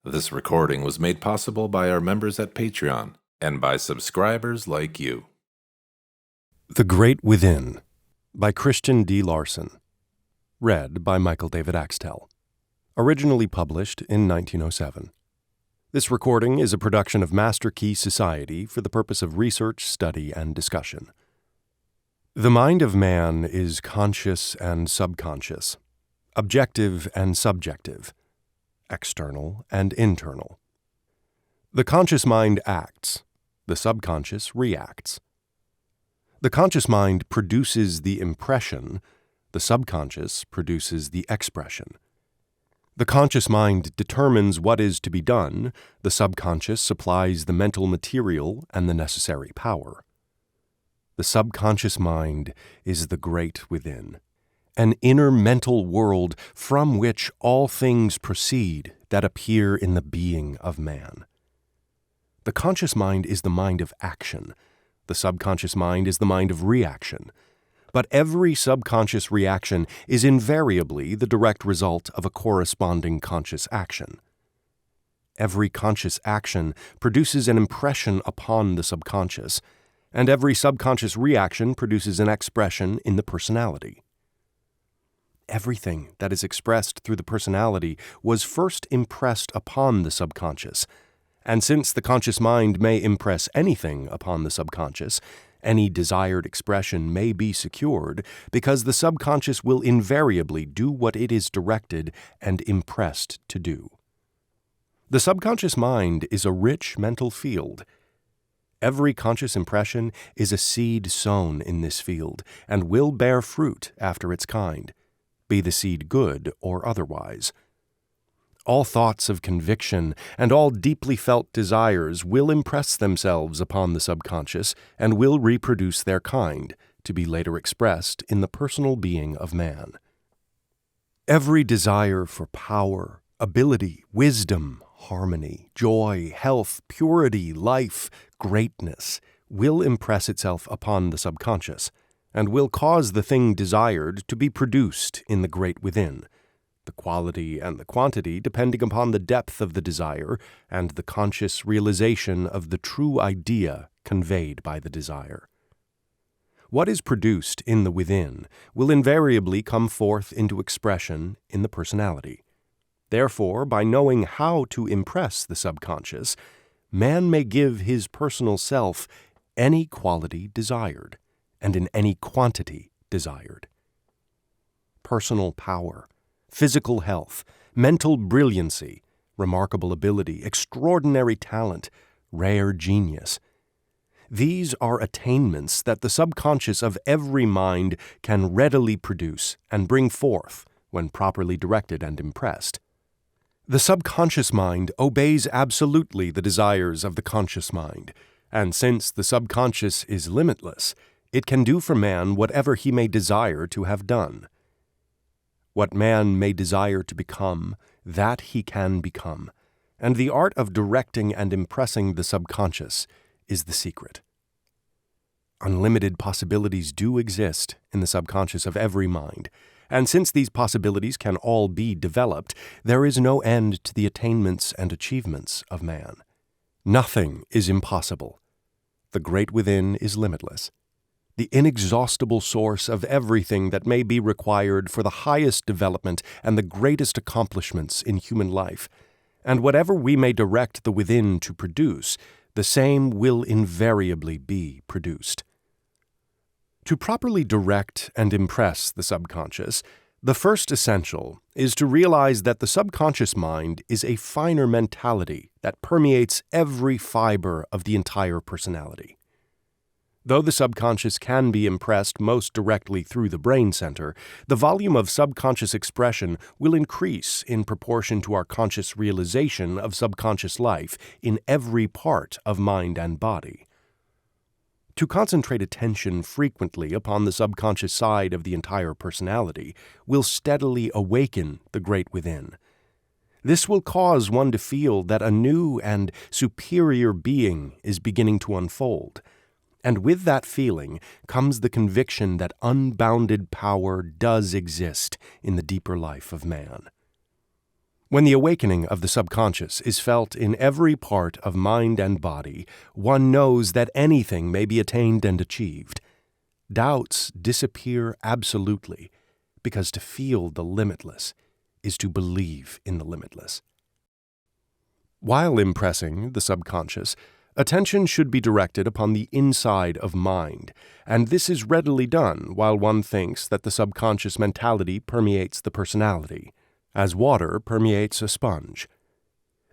This recording was made possible by our members at Patreon and by subscribers like you. The Great Within by Christian D. Larson. Read by Michael David Axtell. Originally published in 1907. This recording is a production of Master Key Society for the purpose of research, study, and discussion. The mind of man is conscious and subconscious, objective and subjective, external and internal. The conscious mind acts, the subconscious reacts. The conscious mind produces the impression, the subconscious produces the expression. The conscious mind determines what is to be done, the subconscious supplies the mental material and the necessary power. The subconscious mind is the great within, an inner mental world from which all things proceed that appear in the being of man. The conscious mind is the mind of action. The subconscious mind is the mind of reaction. But every subconscious reaction is invariably the direct result of a corresponding conscious action. Every conscious action produces an impression upon the subconscious, and every subconscious reaction produces an expression in the personality. Everything that is expressed through the personality was first impressed upon the subconscious, and since the conscious mind may impress anything upon the subconscious, any desired expression may be secured because the subconscious will invariably do what it is directed and impressed to do. The subconscious mind is a rich mental field. Every conscious impression is a seed sown in this field and will bear fruit after its kind, be the seed good or otherwise. All thoughts of conviction and all deeply felt desires will impress themselves upon the subconscious and will reproduce their kind, to be later expressed in the personal being of man. Every desire for power, ability, wisdom, harmony, joy, health, purity, life, greatness will impress itself upon the subconscious and will cause the thing desired to be produced in the great within, the quality and the quantity depending upon the depth of the desire and the conscious realization of the true idea conveyed by the desire. What is produced in the within will invariably come forth into expression in the personality. Therefore, by knowing how to impress the subconscious, man may give his personal self any quality desired, and in any quantity desired. Personal power, physical health, mental brilliancy, remarkable ability, extraordinary talent, rare genius. These are attainments that the subconscious of every mind can readily produce and bring forth when properly directed and impressed. The subconscious mind obeys absolutely the desires of the conscious mind, and since the subconscious is limitless, it can do for man whatever he may desire to have done. What man may desire to become, that he can become, and the art of directing and impressing the subconscious is the secret. Unlimited possibilities do exist in the subconscious of every mind, and since these possibilities can all be developed, there is no end to the attainments and achievements of man. Nothing is impossible. The great within is limitless, the inexhaustible source of everything that may be required for the highest development and the greatest accomplishments in human life, and whatever we may direct the within to produce, the same will invariably be produced. To properly direct and impress the subconscious, the first essential is to realize that the subconscious mind is a finer mentality that permeates every fiber of the entire personality. Though the subconscious can be impressed most directly through the brain center, the volume of subconscious expression will increase in proportion to our conscious realization of subconscious life in every part of mind and body. To concentrate attention frequently upon the subconscious side of the entire personality will steadily awaken the great within. This will cause one to feel that a new and superior being is beginning to unfold, and with that feeling comes the conviction that unbounded power does exist in the deeper life of man. When the awakening of the subconscious is felt in every part of mind and body, one knows that anything may be attained and achieved. Doubts disappear absolutely, because to feel the limitless is to believe in the limitless. While impressing the subconscious, attention should be directed upon the inside of mind, and this is readily done while one thinks that the subconscious mentality permeates the personality, as water permeates a sponge.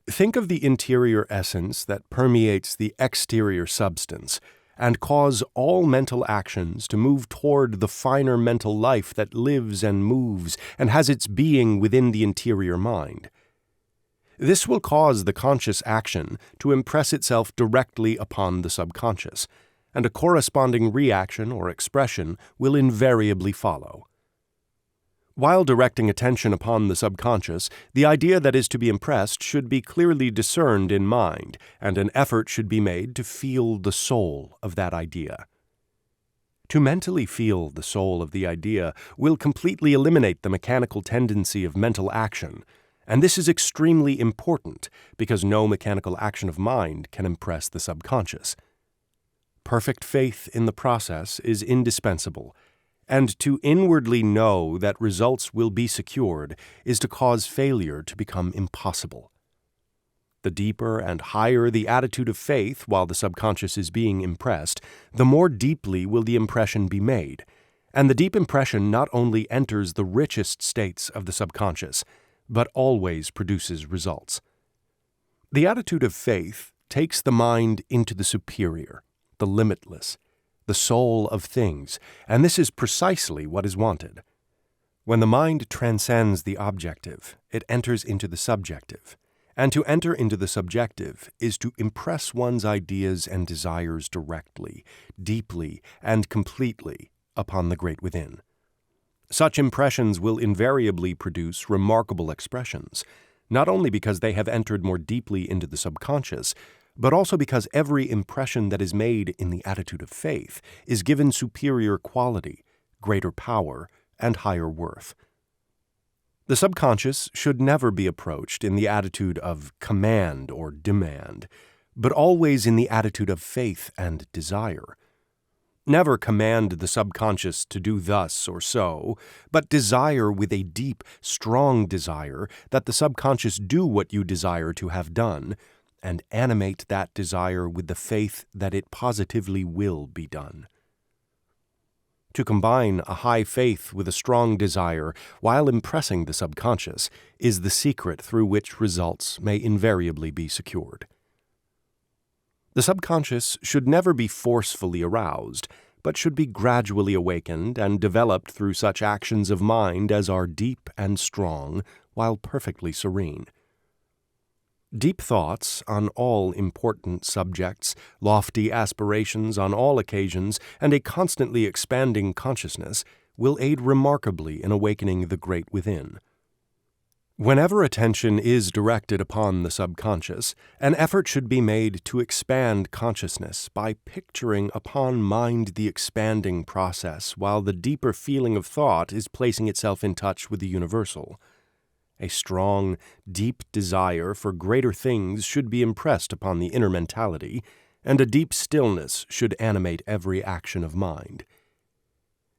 Think of the interior essence that permeates the exterior substance, and cause all mental actions to move toward the finer mental life that lives and moves and has its being within the interior mind. This will cause the conscious action to impress itself directly upon the subconscious, and a corresponding reaction or expression will invariably follow. While directing attention upon the subconscious, the idea that is to be impressed should be clearly discerned in mind, and an effort should be made to feel the soul of that idea. To mentally feel the soul of the idea will completely eliminate the mechanical tendency of mental action, and this is extremely important because no mechanical action of mind can impress the subconscious. Perfect faith in the process is indispensable, and to inwardly know that results will be secured is to cause failure to become impossible. The deeper and higher the attitude of faith while the subconscious is being impressed, the more deeply will the impression be made, and the deep impression not only enters the richest states of the subconscious, but always produces results. The attitude of faith takes the mind into the superior, the limitless, the soul of things, and this is precisely what is wanted. When the mind transcends the objective, it enters into the subjective, and to enter into the subjective is to impress one's ideas and desires directly, deeply, and completely upon the great within. Such impressions will invariably produce remarkable expressions, not only because they have entered more deeply into the subconscious, but also because every impression that is made in the attitude of faith is given superior quality, greater power, and higher worth. The subconscious should never be approached in the attitude of command or demand, but always in the attitude of faith and desire. Never command the subconscious to do thus or so, but desire with a deep, strong desire that the subconscious do what you desire to have done, and animate that desire with the faith that it positively will be done. To combine a high faith with a strong desire while impressing the subconscious is the secret through which results may invariably be secured. The subconscious should never be forcefully aroused, but should be gradually awakened and developed through such actions of mind as are deep and strong while perfectly serene. Deep thoughts on all important subjects, lofty aspirations on all occasions, and a constantly expanding consciousness will aid remarkably in awakening the great within. Whenever attention is directed upon the subconscious, an effort should be made to expand consciousness by picturing upon mind the expanding process while the deeper feeling of thought is placing itself in touch with the universal. A strong, deep desire for greater things should be impressed upon the inner mentality, and a deep stillness should animate every action of mind.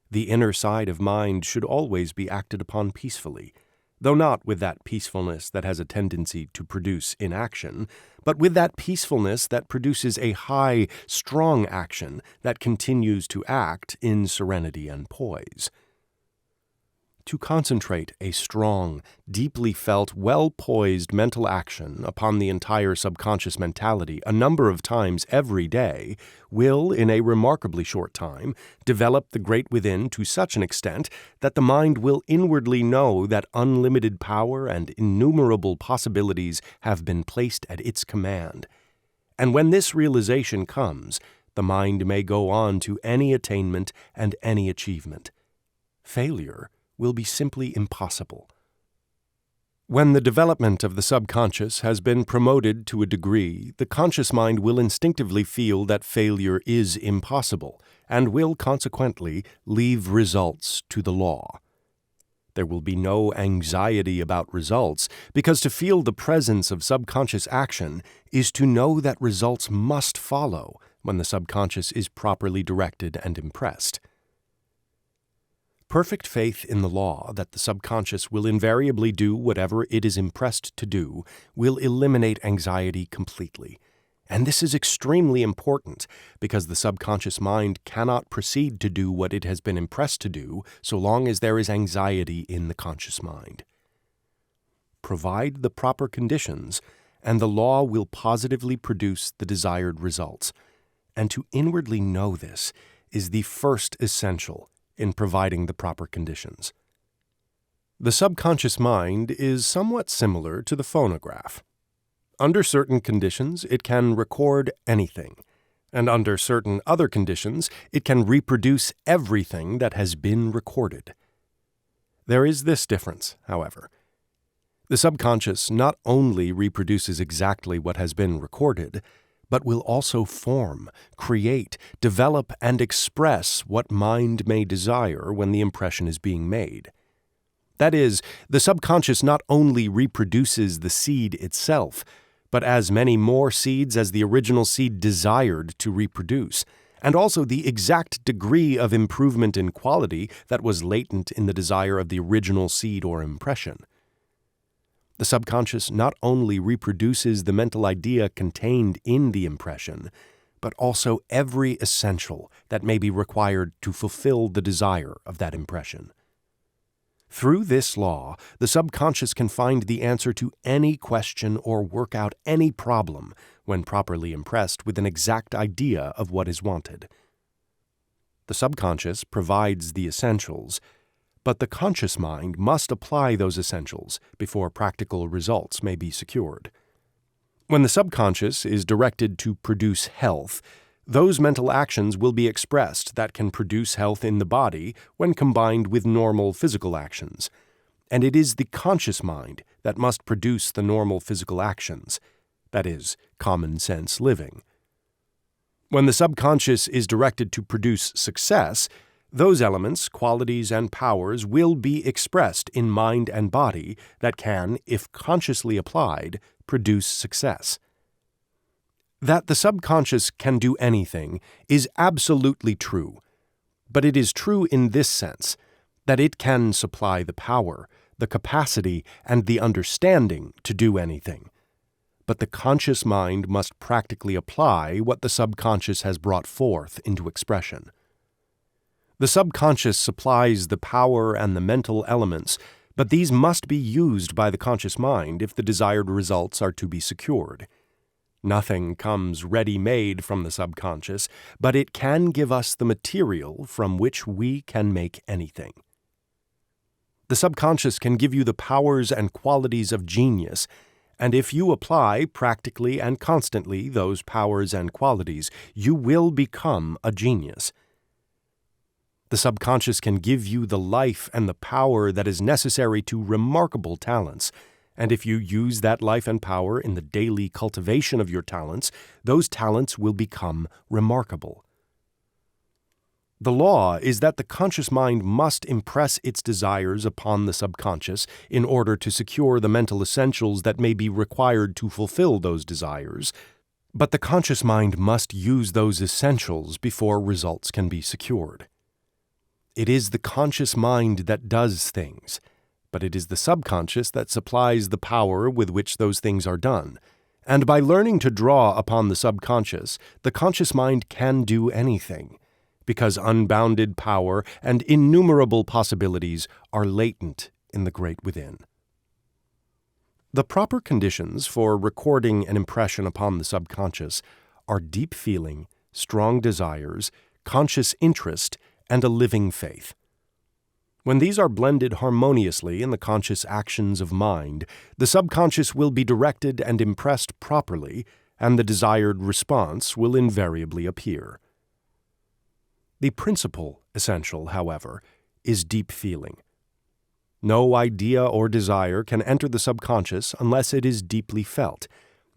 The inner side of mind should always be acted upon peacefully, though not with that peacefulness that has a tendency to produce inaction, but with that peacefulness that produces a high, strong action that continues to act in serenity and poise. To concentrate a strong, deeply felt, well-poised mental action upon the entire subconscious mentality a number of times every day will, in a remarkably short time, develop the great within to such an extent that the mind will inwardly know that unlimited power and innumerable possibilities have been placed at its command. And when this realization comes, the mind may go on to any attainment and any achievement. Failure will be simply impossible. When the development of the subconscious has been promoted to a degree, the conscious mind will instinctively feel that failure is impossible, and will consequently leave results to the law. There will be no anxiety about results, because to feel the presence of subconscious action is to know that results must follow when the subconscious is properly directed and impressed. Perfect faith in the law that the subconscious will invariably do whatever it is impressed to do will eliminate anxiety completely. And this is extremely important because the subconscious mind cannot proceed to do what it has been impressed to do so long as there is anxiety in the conscious mind. Provide the proper conditions, and the law will positively produce the desired results. And to inwardly know this is the first essential in providing the proper conditions. The subconscious mind is somewhat similar to the phonograph. Under certain conditions, it can record anything, and under certain other conditions, it can reproduce everything that has been recorded. There is this difference, however. The subconscious not only reproduces exactly what has been recorded, but will also form, create, develop, and express what mind may desire when the impression is being made. That is, the subconscious not only reproduces the seed itself, but as many more seeds as the original seed desired to reproduce, and also the exact degree of improvement in quality that was latent in the desire of the original seed or impression. The subconscious not only reproduces the mental idea contained in the impression, but also every essential that may be required to fulfill the desire of that impression. Through this law, the subconscious can find the answer to any question or work out any problem when properly impressed with an exact idea of what is wanted. The subconscious provides the essentials, but the conscious mind must apply those essentials before practical results may be secured. When the subconscious is directed to produce health, those mental actions will be expressed that can produce health in the body when combined with normal physical actions, and it is the conscious mind that must produce the normal physical actions, that is, common sense living. When the subconscious is directed to produce success, those elements, qualities, and powers will be expressed in mind and body that can, if consciously applied, produce success. That the subconscious can do anything is absolutely true, but it is true in this sense, that it can supply the power, the capacity, and the understanding to do anything. But the conscious mind must practically apply what the subconscious has brought forth into expression. The subconscious supplies the power and the mental elements, but these must be used by the conscious mind if the desired results are to be secured. Nothing comes ready-made from the subconscious, but it can give us the material from which we can make anything. The subconscious can give you the powers and qualities of genius, and if you apply practically and constantly those powers and qualities, you will become a genius. The subconscious can give you the life and the power that is necessary to remarkable talents, and if you use that life and power in the daily cultivation of your talents, those talents will become remarkable. The law is that the conscious mind must impress its desires upon the subconscious in order to secure the mental essentials that may be required to fulfill those desires, but the conscious mind must use those essentials before results can be secured. It is the conscious mind that does things, but it is the subconscious that supplies the power with which those things are done. And by learning to draw upon the subconscious, the conscious mind can do anything, because unbounded power and innumerable possibilities are latent in the great within. The proper conditions for recording an impression upon the subconscious are deep feeling, strong desires, conscious interest, and a living faith. When these are blended harmoniously in the conscious actions of mind, the subconscious will be directed and impressed properly, and the desired response will invariably appear. The principal essential, however, is deep feeling. No idea or desire can enter the subconscious unless it is deeply felt,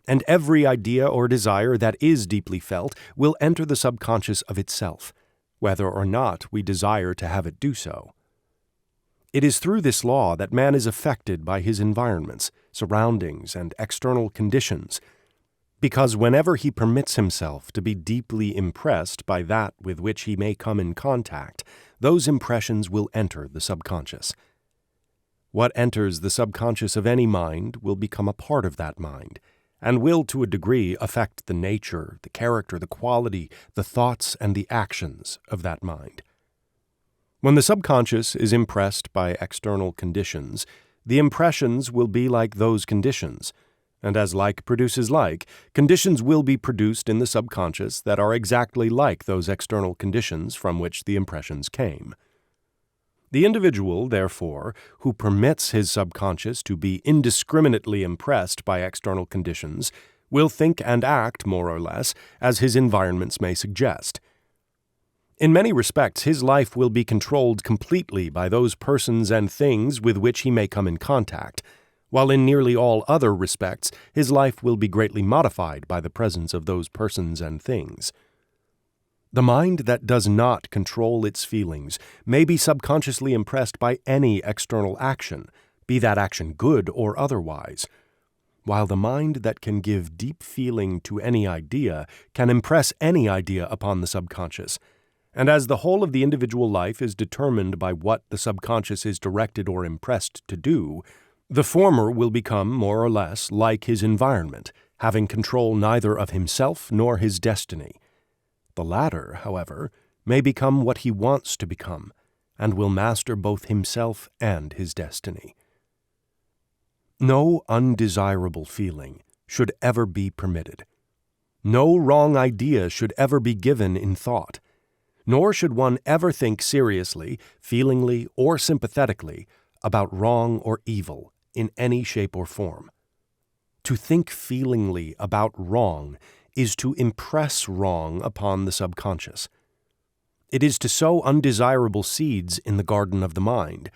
and every idea or desire that is deeply felt will enter the subconscious of itself, whether or not we desire to have it do so. It is through this law that man is affected by his environments, surroundings, and external conditions, because whenever he permits himself to be deeply impressed by that with which he may come in contact, those impressions will enter the subconscious. What enters the subconscious of any mind will become a part of that mind, and will to a degree affect the nature, the character, the quality, the thoughts, and the actions of that mind. When the subconscious is impressed by external conditions, the impressions will be like those conditions, and as like produces like, conditions will be produced in the subconscious that are exactly like those external conditions from which the impressions came. The individual, therefore, who permits his subconscious to be indiscriminately impressed by external conditions will think and act, more or less, as his environments may suggest. In many respects, his life will be controlled completely by those persons and things with which he may come in contact, while in nearly all other respects his life will be greatly modified by the presence of those persons and things. The mind that does not control its feelings may be subconsciously impressed by any external action, be that action good or otherwise, while the mind that can give deep feeling to any idea can impress any idea upon the subconscious. And as the whole of the individual life is determined by what the subconscious is directed or impressed to do, the former will become more or less like his environment, having control neither of himself nor his destiny. The latter, however, may become what he wants to become, and will master both himself and his destiny. No undesirable feeling should ever be permitted. No wrong idea should ever be given in thought, nor should one ever think seriously, feelingly, or sympathetically about wrong or evil in any shape or form. To think feelingly about wrong is to impress wrong upon the subconscious. It is to sow undesirable seeds in the garden of the mind,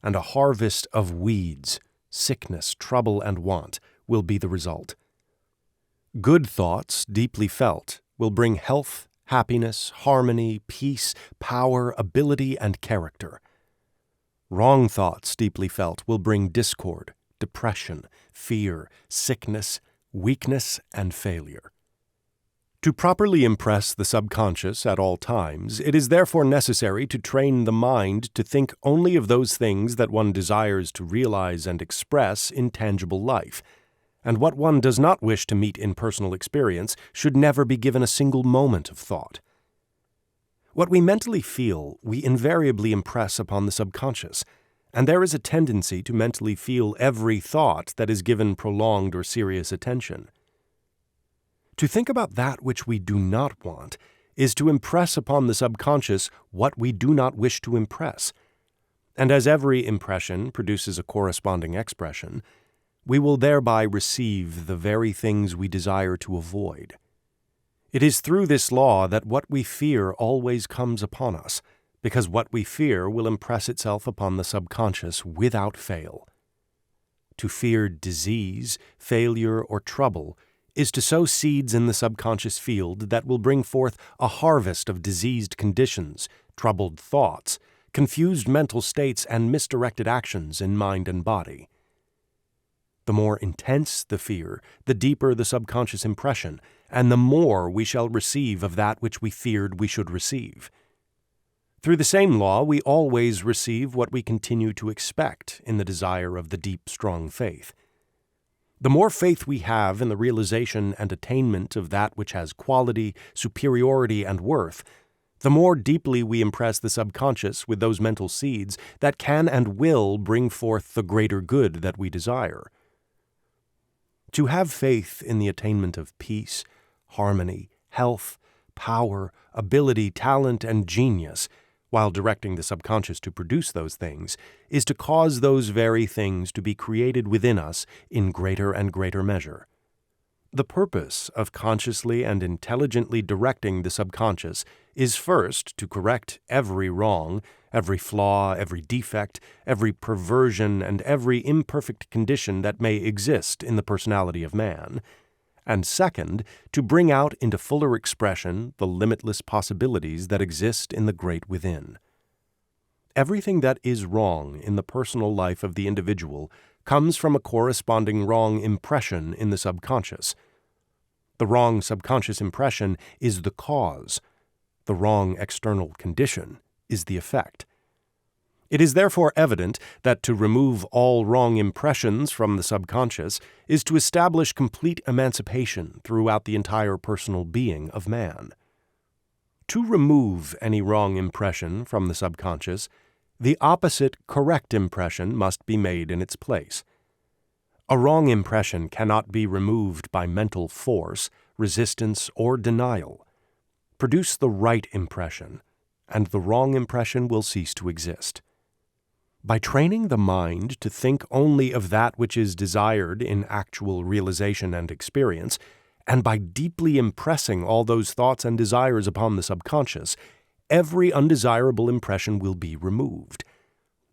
and a harvest of weeds, sickness, trouble, and want will be the result. Good thoughts, deeply felt, will bring health, happiness, harmony, peace, power, ability, and character. Wrong thoughts, deeply felt, will bring discord, depression, fear, sickness, weakness, and failure. To properly impress the subconscious at all times, it is therefore necessary to train the mind to think only of those things that one desires to realize and express in tangible life, and what one does not wish to meet in personal experience should never be given a single moment of thought. What we mentally feel, we invariably impress upon the subconscious, and there is a tendency to mentally feel every thought that is given prolonged or serious attention. To think about that which we do not want is to impress upon the subconscious what we do not wish to impress, and as every impression produces a corresponding expression, we will thereby receive the very things we desire to avoid. It is through this law that what we fear always comes upon us, because what we fear will impress itself upon the subconscious without fail. To fear disease, failure, or trouble is to sow seeds in the subconscious field that will bring forth a harvest of diseased conditions, troubled thoughts, confused mental states, and misdirected actions in mind and body. The more intense the fear, the deeper the subconscious impression, and the more we shall receive of that which we feared we should receive. Through the same law, we always receive what we continue to expect in the desire of the deep, strong faith. The more faith we have in the realization and attainment of that which has quality, superiority, and worth, the more deeply we impress the subconscious with those mental seeds that can and will bring forth the greater good that we desire. To have faith in the attainment of peace, harmony, health, power, ability, talent, and genius, while directing the subconscious to produce those things, is to cause those very things to be created within us in greater and greater measure. The purpose of consciously and intelligently directing the subconscious is first to correct every wrong, every flaw, every defect, every perversion, and every imperfect condition that may exist in the personality of man, and second, to bring out into fuller expression the limitless possibilities that exist in the great within. Everything that is wrong in the personal life of the individual comes from a corresponding wrong impression in the subconscious. The wrong subconscious impression is the cause. The wrong external condition is the effect. It is therefore evident that to remove all wrong impressions from the subconscious is to establish complete emancipation throughout the entire personal being of man. To remove any wrong impression from the subconscious, the opposite correct impression must be made in its place. A wrong impression cannot be removed by mental force, resistance, or denial. Produce the right impression, and the wrong impression will cease to exist. By training the mind to think only of that which is desired in actual realization and experience, and by deeply impressing all those thoughts and desires upon the subconscious, every undesirable impression will be removed.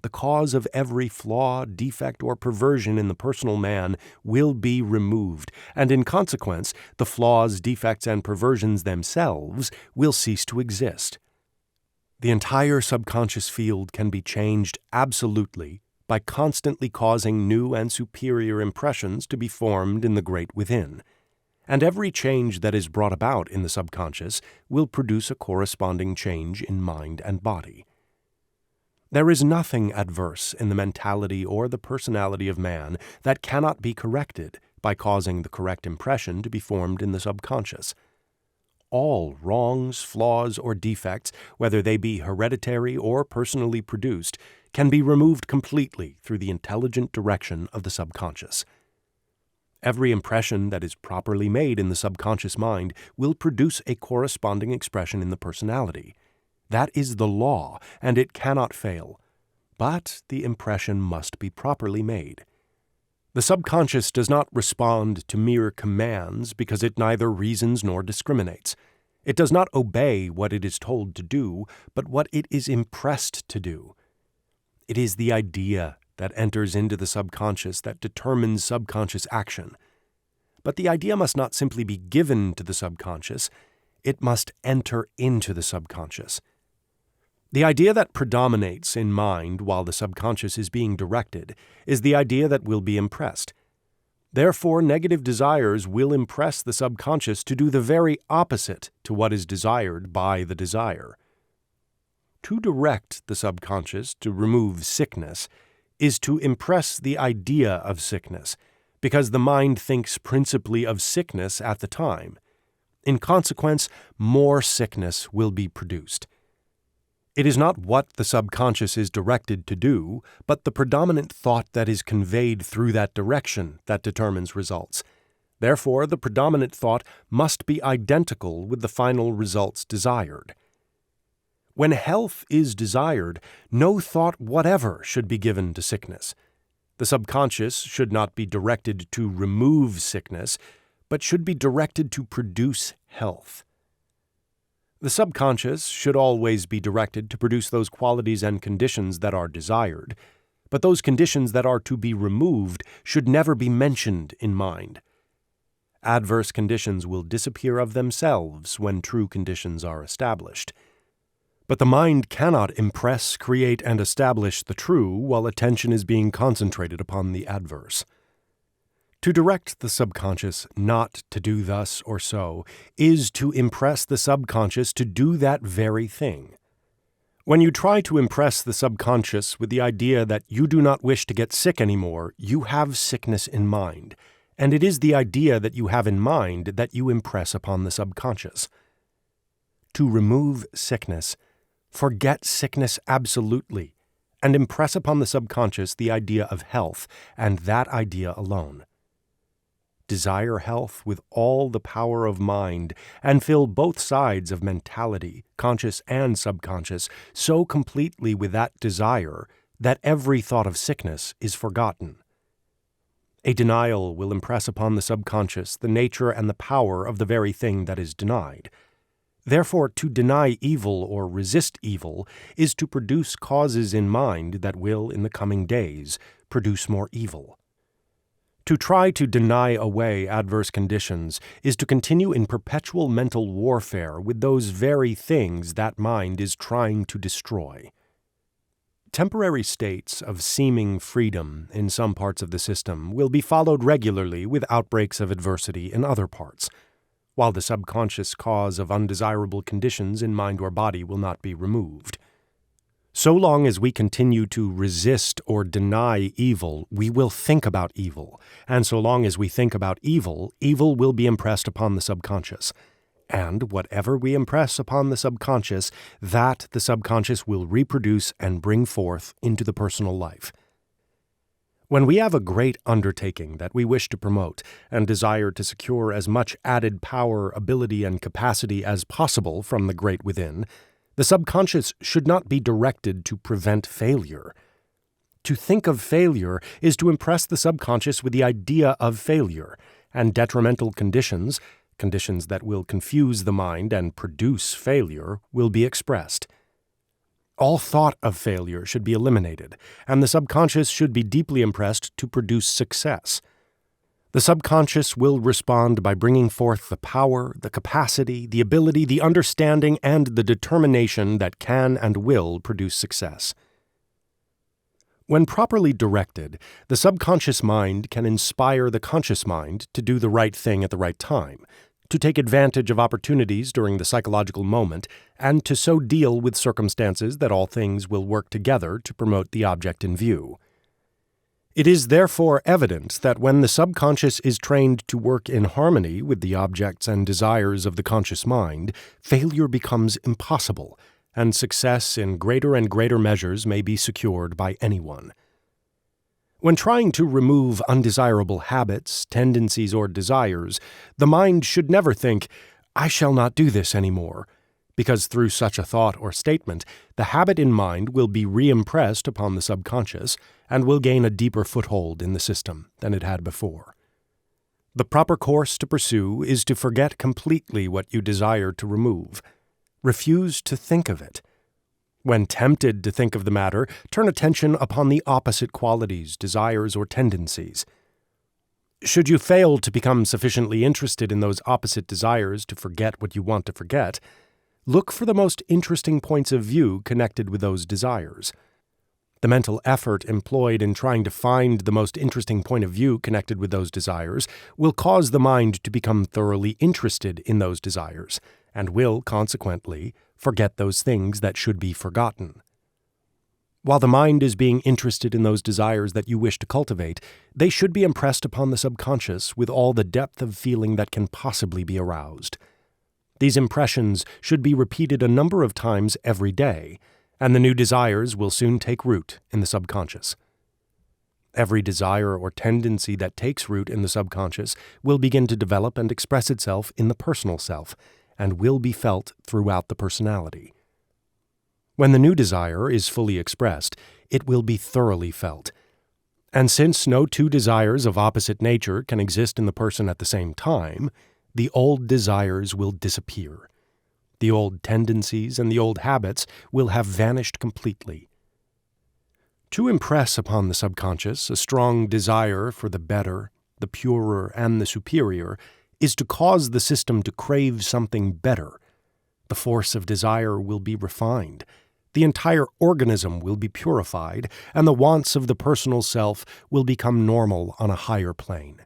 The cause of every flaw, defect, or perversion in the personal man will be removed, and in consequence, the flaws, defects, and perversions themselves will cease to exist. The entire subconscious field can be changed absolutely by constantly causing new and superior impressions to be formed in the great within. And every change that is brought about in the subconscious will produce a corresponding change in mind and body. There is nothing adverse in the mentality or the personality of man that cannot be corrected by causing the correct impression to be formed in the subconscious. All wrongs, flaws, or defects, whether they be hereditary or personally produced, can be removed completely through the intelligent direction of the subconscious. Every impression that is properly made in the subconscious mind will produce a corresponding expression in the personality. That is the law, and it cannot fail. But the impression must be properly made. The subconscious does not respond to mere commands because it neither reasons nor discriminates. It does not obey what it is told to do, but what it is impressed to do. It is the idea that enters into the subconscious that determines subconscious action. But the idea must not simply be given to the subconscious, it must enter into the subconscious. The idea that predominates in mind while the subconscious is being directed is the idea that will be impressed. Therefore, negative desires will impress the subconscious to do the very opposite to what is desired by the desire. To direct the subconscious to remove sickness is to impress the idea of sickness, because the mind thinks principally of sickness at the time. In consequence, more sickness will be produced. It is not what the subconscious is directed to do, but the predominant thought that is conveyed through that direction that determines results. Therefore, the predominant thought must be identical with the final results desired. When health is desired, no thought whatever should be given to sickness. The subconscious should not be directed to remove sickness, but should be directed to produce health. The subconscious should always be directed to produce those qualities and conditions that are desired, but those conditions that are to be removed should never be mentioned in mind. Adverse conditions will disappear of themselves when true conditions are established. But the mind cannot impress, create, and establish the true while attention is being concentrated upon the adverse. To direct the subconscious not to do thus or so is to impress the subconscious to do that very thing. When you try to impress the subconscious with the idea that you do not wish to get sick anymore, you have sickness in mind, and it is the idea that you have in mind that you impress upon the subconscious. To remove sickness, forget sickness absolutely, and impress upon the subconscious the idea of health, and that idea alone. Desire health with all the power of mind, and fill both sides of mentality, conscious and subconscious, so completely with that desire that every thought of sickness is forgotten. A denial will impress upon the subconscious the nature and the power of the very thing that is denied. Therefore, to deny evil or resist evil is to produce causes in mind that will, in the coming days, produce more evil. To try to deny away adverse conditions is to continue in perpetual mental warfare with those very things that mind is trying to destroy. Temporary states of seeming freedom in some parts of the system will be followed regularly with outbreaks of adversity in other parts, while the subconscious cause of undesirable conditions in mind or body will not be removed. So long as we continue to resist or deny evil, we will think about evil, and so long as we think about evil, evil will be impressed upon the subconscious. And whatever we impress upon the subconscious, that the subconscious will reproduce and bring forth into the personal life. When we have a great undertaking that we wish to promote and desire to secure as much added power, ability, and capacity as possible from the great within, the subconscious should not be directed to prevent failure. To think of failure is to impress the subconscious with the idea of failure, and detrimental conditions that will confuse the mind and produce failure, will be expressed. All thought of failure should be eliminated, and the subconscious should be deeply impressed to produce success. The subconscious will respond by bringing forth the power, the capacity, the ability, the understanding, and the determination that can and will produce success. When properly directed, the subconscious mind can inspire the conscious mind to do the right thing at the right time, to take advantage of opportunities during the psychological moment, and to so deal with circumstances that all things will work together to promote the object in view. It is therefore evident that when the subconscious is trained to work in harmony with the objects and desires of the conscious mind, failure becomes impossible, and success in greater and greater measures may be secured by anyone. When trying to remove undesirable habits, tendencies, or desires, the mind should never think, "I shall not do this anymore," because through such a thought or statement, the habit in mind will be re-impressed upon the subconscious and will gain a deeper foothold in the system than it had before. The proper course to pursue is to forget completely what you desire to remove. Refuse to think of it. When tempted to think of the matter, turn attention upon the opposite qualities, desires, or tendencies. Should you fail to become sufficiently interested in those opposite desires to forget what you want to forget, look for the most interesting points of view connected with those desires. The mental effort employed in trying to find the most interesting point of view connected with those desires will cause the mind to become thoroughly interested in those desires, and will, consequently, forget those things that should be forgotten. While the mind is being interested in those desires that you wish to cultivate, they should be impressed upon the subconscious with all the depth of feeling that can possibly be aroused. These impressions should be repeated a number of times every day, and the new desires will soon take root in the subconscious. Every desire or tendency that takes root in the subconscious will begin to develop and express itself in the personal self, and will be felt throughout the personality. When the new desire is fully expressed, it will be thoroughly felt. And since no two desires of opposite nature can exist in the person at the same time, the old desires will disappear. The old tendencies and the old habits will have vanished completely. To impress upon the subconscious a strong desire for the better, the purer, and the superior is to cause the system to crave something better. The force of desire will be refined, the entire organism will be purified, and the wants of the personal self will become normal on a higher plane.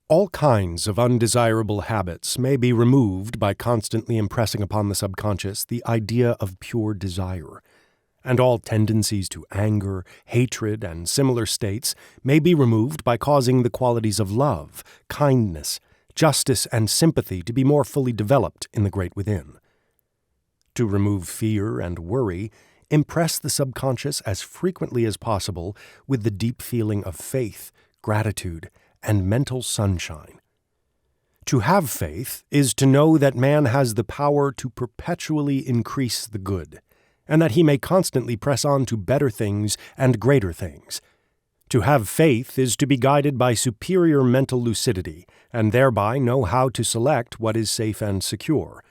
All kinds of undesirable habits may be removed by constantly impressing upon the subconscious the idea of pure desire, and all tendencies to anger, hatred, and similar states may be removed by causing the qualities of love, kindness, justice, and sympathy to be more fully developed in the great within. To remove fear and worry, impress the subconscious as frequently as possible with the deep feeling of faith, gratitude, and mental sunshine. To have faith is to know that man has the power to perpetually increase the good, and that he may constantly press on to better things and greater things. To have faith is to be guided by superior mental lucidity, and thereby know how to select what is safe and secure.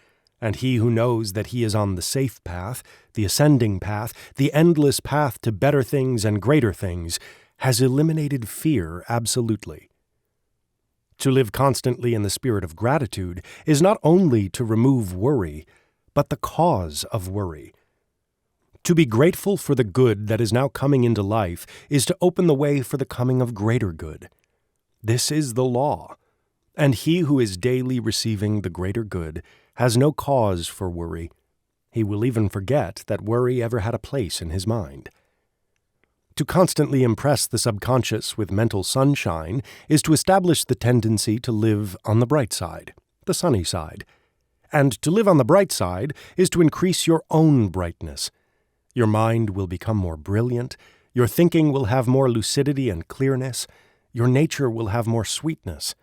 And he who knows that he is on the safe path, the ascending path, the endless path to better things and greater things, has eliminated fear absolutely. To live constantly in the spirit of gratitude is not only to remove worry, but the cause of worry. To be grateful for the good that is now coming into life is to open the way for the coming of greater good. This is the law, and he who is daily receiving the greater good has no cause for worry. He will even forget that worry ever had a place in his mind. To constantly impress the subconscious with mental sunshine is to establish the tendency to live on the bright side, the sunny side. And to live on the bright side is to increase your own brightness. Your mind will become more brilliant, your thinking will have more lucidity and clearness, your nature will have more sweetness,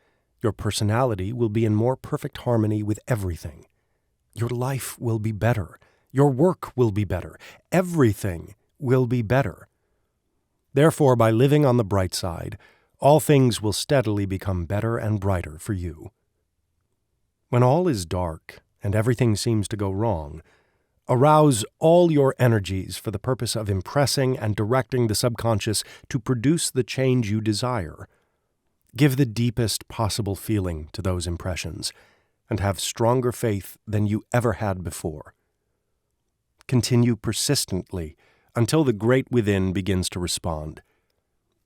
your personality will be in more perfect harmony with everything. Your life will be better, your work will be better, everything will be better. Therefore, by living on the bright side, all things will steadily become better and brighter for you. When all is dark and everything seems to go wrong, arouse all your energies for the purpose of impressing and directing the subconscious to produce the change you desire. Give the deepest possible feeling to those impressions, and have stronger faith than you ever had before. Continue persistently until the great within begins to respond.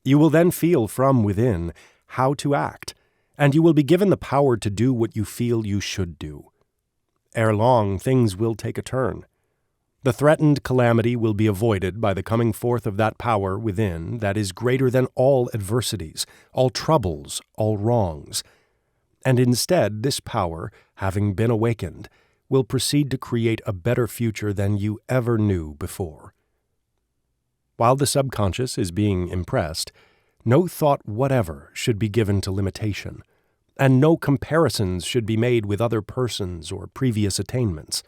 You will then feel from within how to act, and you will be given the power to do what you feel you should do. Ere long, things will take a turn. The threatened calamity will be avoided by the coming forth of that power within that is greater than all adversities, all troubles, all wrongs. And instead, this power, having been awakened, will proceed to create a better future than you ever knew before. While the subconscious is being impressed, no thought whatever should be given to limitation, and no comparisons should be made with other persons or previous attainments.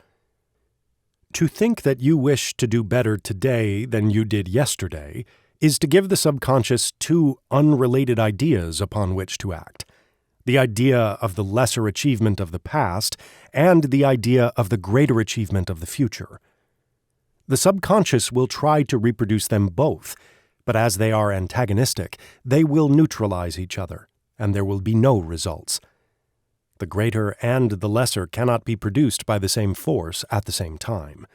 To think that you wish to do better today than you did yesterday is to give the subconscious two unrelated ideas upon which to act: the idea of the lesser achievement of the past and the idea of the greater achievement of the future. The subconscious will try to reproduce them both, but as they are antagonistic, they will neutralize each other, and there will be no results. The greater and the lesser cannot be produced by the same force at the same time.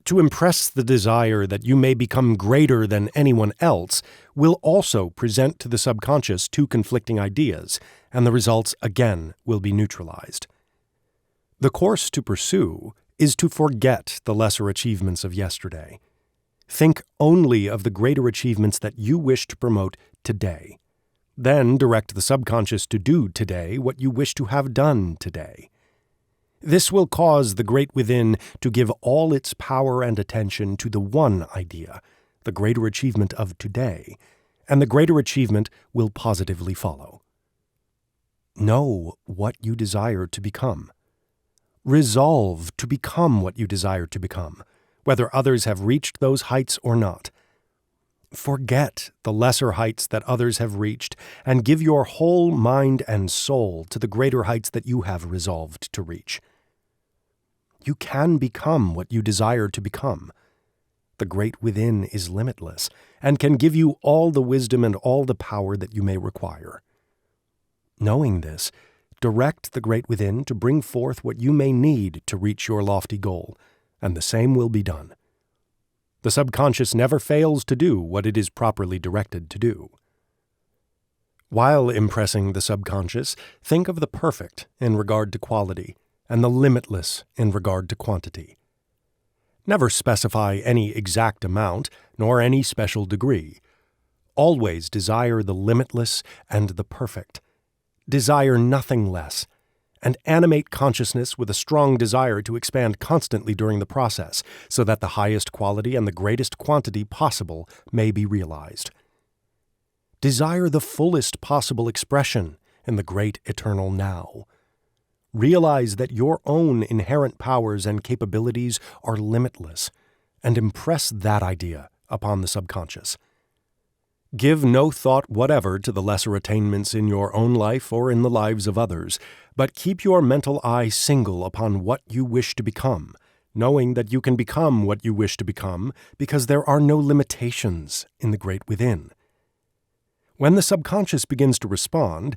To impress the desire that you may become greater than anyone else will also present to the subconscious two conflicting ideas, and the results again will be neutralized. The course to pursue is to forget the lesser achievements of yesterday. Think only of the greater achievements that you wish to promote today. Then direct the subconscious to do today what you wish to have done today. This will cause the great within to give all its power and attention to the one idea, the greater achievement of today, and the greater achievement will positively follow. Know what you desire to become. Resolve to become what you desire to become, whether others have reached those heights or not. Forget the lesser heights that others have reached, and give your whole mind and soul to the greater heights that you have resolved to reach. You can become what you desire to become. The great within is limitless, and can give you all the wisdom and all the power that you may require. Knowing this, direct the great within to bring forth what you may need to reach your lofty goal, and the same will be done. The subconscious never fails to do what it is properly directed to do. While impressing the subconscious, think of the perfect in regard to quality, and the limitless in regard to quantity. Never specify any exact amount, nor any special degree. Always desire the limitless and the perfect. Desire nothing less, and animate consciousness with a strong desire to expand constantly during the process, so that the highest quality and the greatest quantity possible may be realized. Desire the fullest possible expression in the great eternal now. Realize that your own inherent powers and capabilities are limitless, and impress that idea upon the subconscious. Give no thought whatever to the lesser attainments in your own life or in the lives of others, but keep your mental eye single upon what you wish to become, knowing that you can become what you wish to become because there are no limitations in the great within. When the subconscious begins to respond,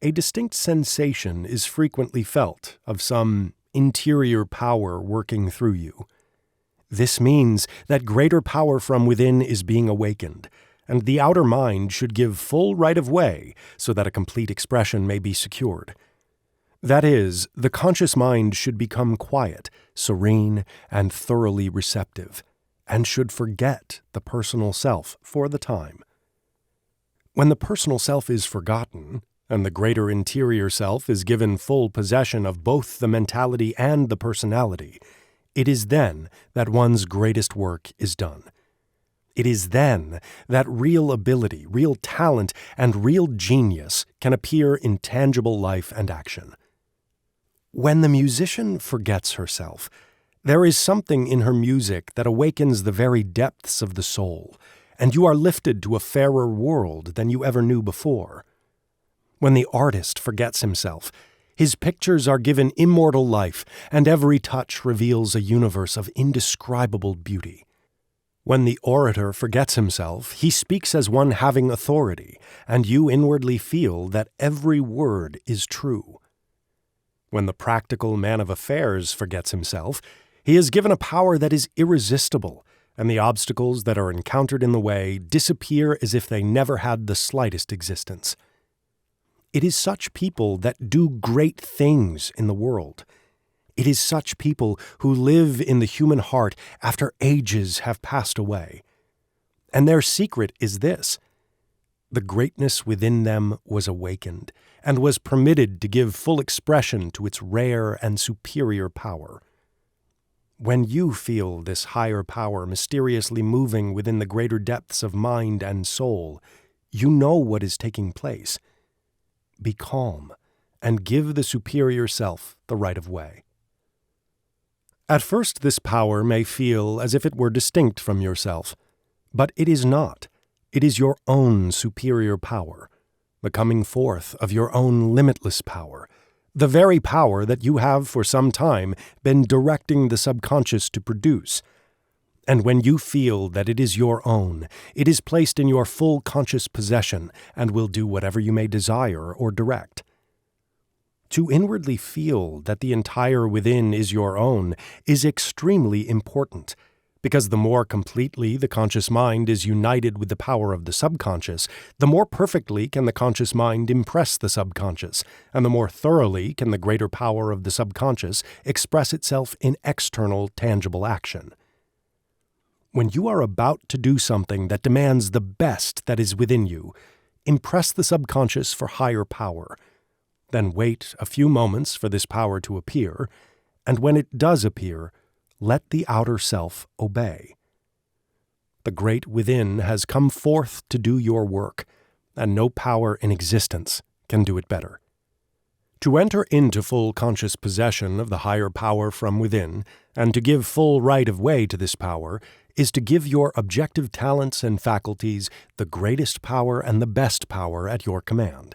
a distinct sensation is frequently felt of some interior power working through you. This means that greater power from within is being awakened, and the outer mind should give full right of way so that a complete expression may be secured. That is, the conscious mind should become quiet, serene, and thoroughly receptive, and should forget the personal self for the time. When the personal self is forgotten, and the greater interior self is given full possession of both the mentality and the personality, it is then that one's greatest work is done. It is then that real ability, real talent, and real genius can appear in tangible life and action. When the musician forgets herself, there is something in her music that awakens the very depths of the soul, and you are lifted to a fairer world than you ever knew before. When the artist forgets himself, his pictures are given immortal life, and every touch reveals a universe of indescribable beauty. When the orator forgets himself, he speaks as one having authority, and you inwardly feel that every word is true. When the practical man of affairs forgets himself, he is given a power that is irresistible, and the obstacles that are encountered in the way disappear as if they never had the slightest existence. It is such people that do great things in the world. It is such people who live in the human heart after ages have passed away. And their secret is this: the greatness within them was awakened, and was permitted to give full expression to its rare and superior power. When you feel this higher power mysteriously moving within the greater depths of mind and soul, you know what is taking place. Be calm, and give the superior self the right of way. At first, this power may feel as if it were distinct from yourself, but it is not. It is your own superior power, the coming forth of your own limitless power, the very power that you have for some time been directing the subconscious to produce. And when you feel that it is your own, it is placed in your full conscious possession and will do whatever you may desire or direct. To inwardly feel that the entire within is your own is extremely important, because the more completely the conscious mind is united with the power of the subconscious, the more perfectly can the conscious mind impress the subconscious, and the more thoroughly can the greater power of the subconscious express itself in external, tangible action. When you are about to do something that demands the best that is within you, impress the subconscious for higher power. Then wait a few moments for this power to appear, and when it does appear, let the outer self obey. The great within has come forth to do your work, and no power in existence can do it better. To enter into full conscious possession of the higher power from within, and to give full right of way to this power, is to give your objective talents and faculties the greatest power and the best power at your command.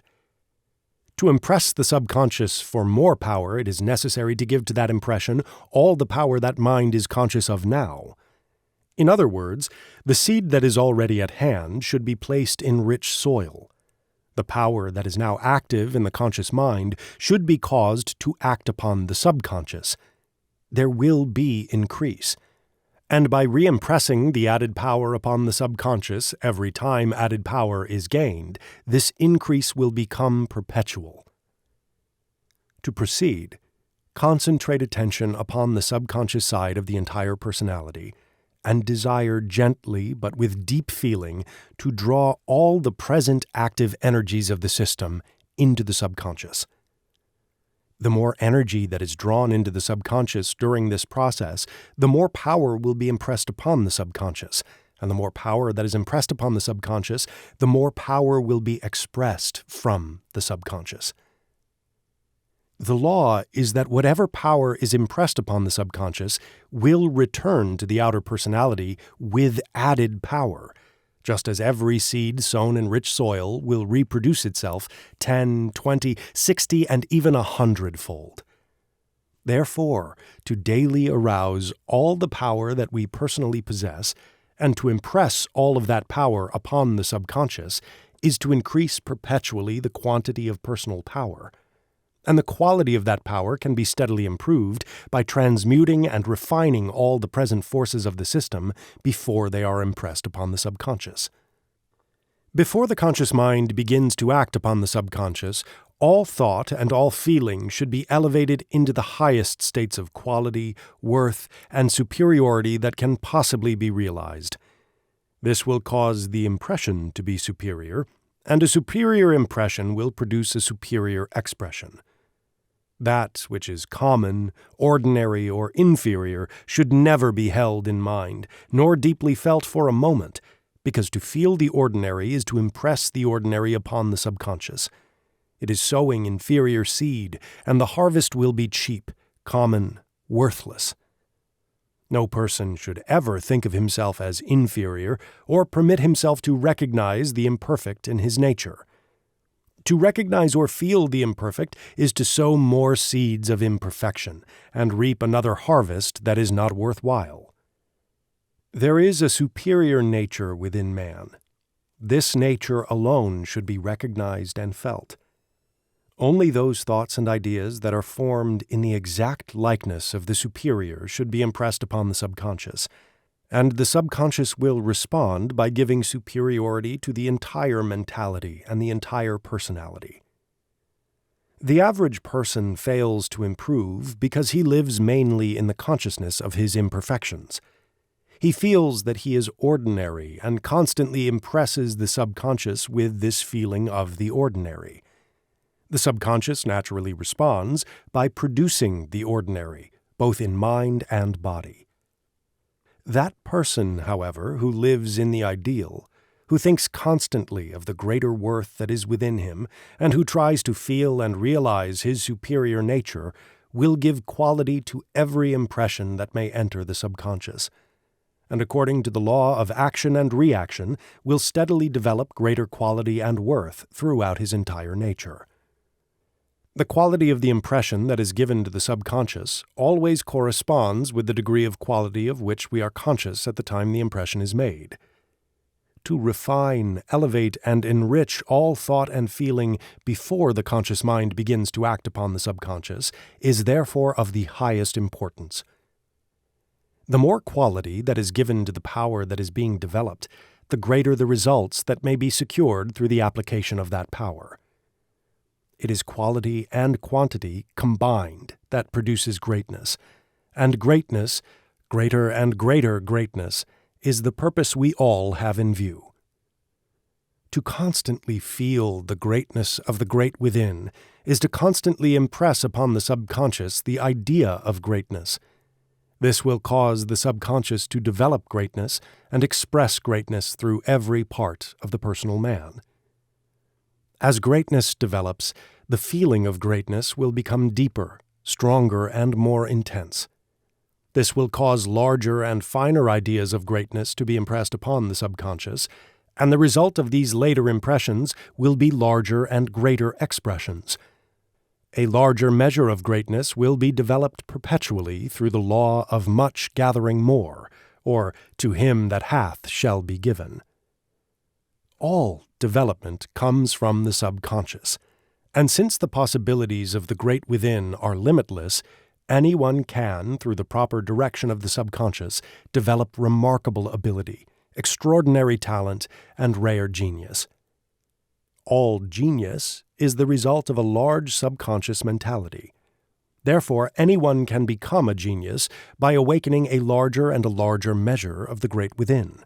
To impress the subconscious for more power, it is necessary to give to that impression all the power that mind is conscious of now. In other words, the seed that is already at hand should be placed in rich soil. The power that is now active in the conscious mind should be caused to act upon the subconscious. There will be increase. And by re-impressing the added power upon the subconscious every time added power is gained, this increase will become perpetual. To proceed, concentrate attention upon the subconscious side of the entire personality, and desire gently but with deep feeling to draw all the present active energies of the system into the subconscious. The more energy that is drawn into the subconscious during this process, the more power will be impressed upon the subconscious, and the more power that is impressed upon the subconscious, the more power will be expressed from the subconscious. The law is that whatever power is impressed upon the subconscious will return to the outer personality with added power, just as every seed sown in rich soil will reproduce itself 10, 20, 60, and even 100-fold. Therefore, to daily arouse all the power that we personally possess, and to impress all of that power upon the subconscious, is to increase perpetually the quantity of personal power. and the quality of that power can be steadily improved by transmuting and refining all the present forces of the system before they are impressed upon the subconscious. Before the conscious mind begins to act upon the subconscious, all thought and all feeling should be elevated into the highest states of quality, worth, and superiority that can possibly be realized. This will cause the impression to be superior, and a superior impression will produce a superior expression. That which is common, ordinary, or inferior should never be held in mind, nor deeply felt for a moment, because to feel the ordinary is to impress the ordinary upon the subconscious. It is sowing inferior seed, and the harvest will be cheap, common, worthless. No person should ever think of himself as inferior, or permit himself to recognize the imperfect in his nature. To recognize or feel the imperfect is to sow more seeds of imperfection, and reap another harvest that is not worthwhile. There is a superior nature within man. This nature alone should be recognized and felt. Only those thoughts and ideas that are formed in the exact likeness of the superior should be impressed upon the subconscious, and the subconscious will respond by giving superiority to the entire mentality and the entire personality. The average person fails to improve because he lives mainly in the consciousness of his imperfections. He feels that he is ordinary and constantly impresses the subconscious with this feeling of the ordinary. The subconscious naturally responds by producing the ordinary, both in mind and body. That person, however, who lives in the ideal, who thinks constantly of the greater worth that is within him, and who tries to feel and realize his superior nature, will give quality to every impression that may enter the subconscious, and according to the law of action and reaction, will steadily develop greater quality and worth throughout his entire nature. The quality of the impression that is given to the subconscious always corresponds with the degree of quality of which we are conscious at the time the impression is made. To refine, elevate, and enrich all thought and feeling before the conscious mind begins to act upon the subconscious is therefore of the highest importance. The more quality that is given to the power that is being developed, the greater the results that may be secured through the application of that power. It is quality and quantity combined that produces greatness, and greatness, greater and greater greatness, is the purpose we all have in view. To constantly feel the greatness of the great within is to constantly impress upon the subconscious the idea of greatness. This will cause the subconscious to develop greatness and express greatness through every part of the personal man. As greatness develops, the feeling of greatness will become deeper, stronger, and more intense. This will cause larger and finer ideas of greatness to be impressed upon the subconscious, and the result of these later impressions will be larger and greater expressions. A larger measure of greatness will be developed perpetually through the law of much gathering more, or to him that hath shall be given. All development comes from the subconscious, and since the possibilities of the great within are limitless, anyone can, through the proper direction of the subconscious, develop remarkable ability, extraordinary talent, and rare genius. All genius is the result of a large subconscious mentality. Therefore, anyone can become a genius by awakening a larger and a larger measure of the great within.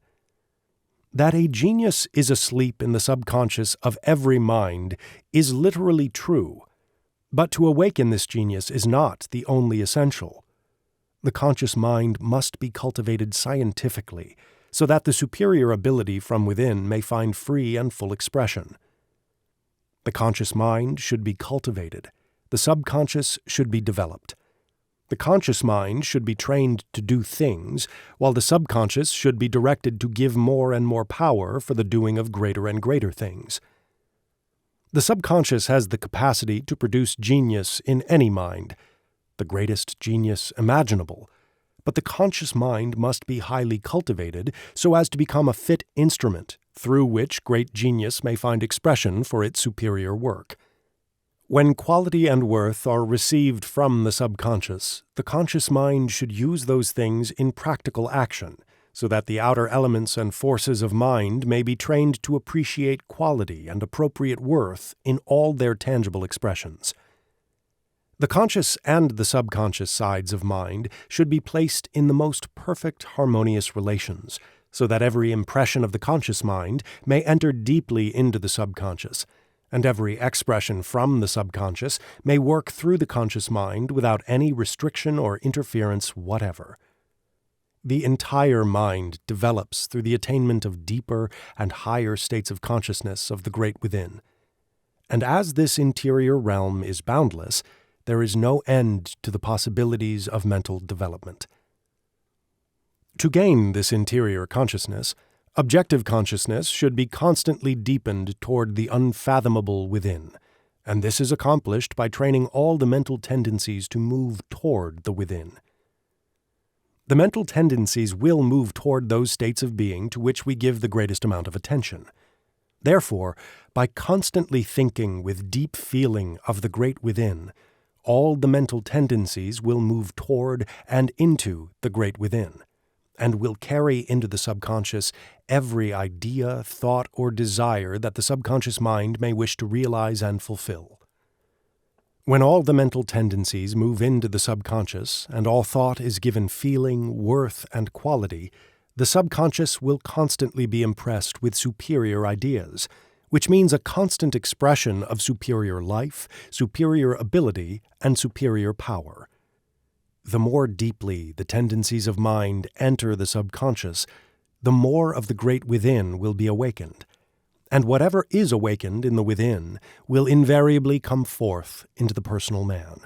That a genius is asleep in the subconscious of every mind is literally true, but to awaken this genius is not the only essential. The conscious mind must be cultivated scientifically, so that the superior ability from within may find free and full expression. The conscious mind should be cultivated, the subconscious should be developed. The conscious mind should be trained to do things, while the subconscious should be directed to give more and more power for the doing of greater and greater things. The subconscious has the capacity to produce genius in any mind, the greatest genius imaginable, but the conscious mind must be highly cultivated so as to become a fit instrument through which great genius may find expression for its superior work. When quality and worth are received from the conscious mind should use those things in practical action, so that the outer elements and forces of mind may be trained to appreciate quality and appropriate worth in all their tangible expressions. The conscious and the subconscious sides of mind should be placed in the most perfect harmonious relations, so that every impression of the conscious mind may enter deeply into the subconscious, and every expression from the subconscious may work through the conscious mind without any restriction or interference whatever. The entire mind develops through the attainment of deeper and higher states of consciousness of the great within. And as this interior realm is boundless, there is no end to the possibilities of mental development. To gain this interior consciousness, objective consciousness should be constantly deepened toward the unfathomable within, and this is accomplished by training all the mental tendencies to move toward the within. The mental tendencies will move toward those states of being to which we give the greatest amount of attention. Therefore, by constantly thinking with deep feeling of the great within, all the mental tendencies will move toward and into the great within, and will carry into the subconscious every idea, thought, or desire that the subconscious mind may wish to realize and fulfill. When all the mental tendencies move into the subconscious and all thought is given feeling, worth, and quality, the subconscious will constantly be impressed with superior ideas, which means a constant expression of superior life, superior ability, and superior power. The more deeply the tendencies of mind enter the subconscious, the more of the great within will be awakened, and whatever is awakened in the within will invariably come forth into the personal man.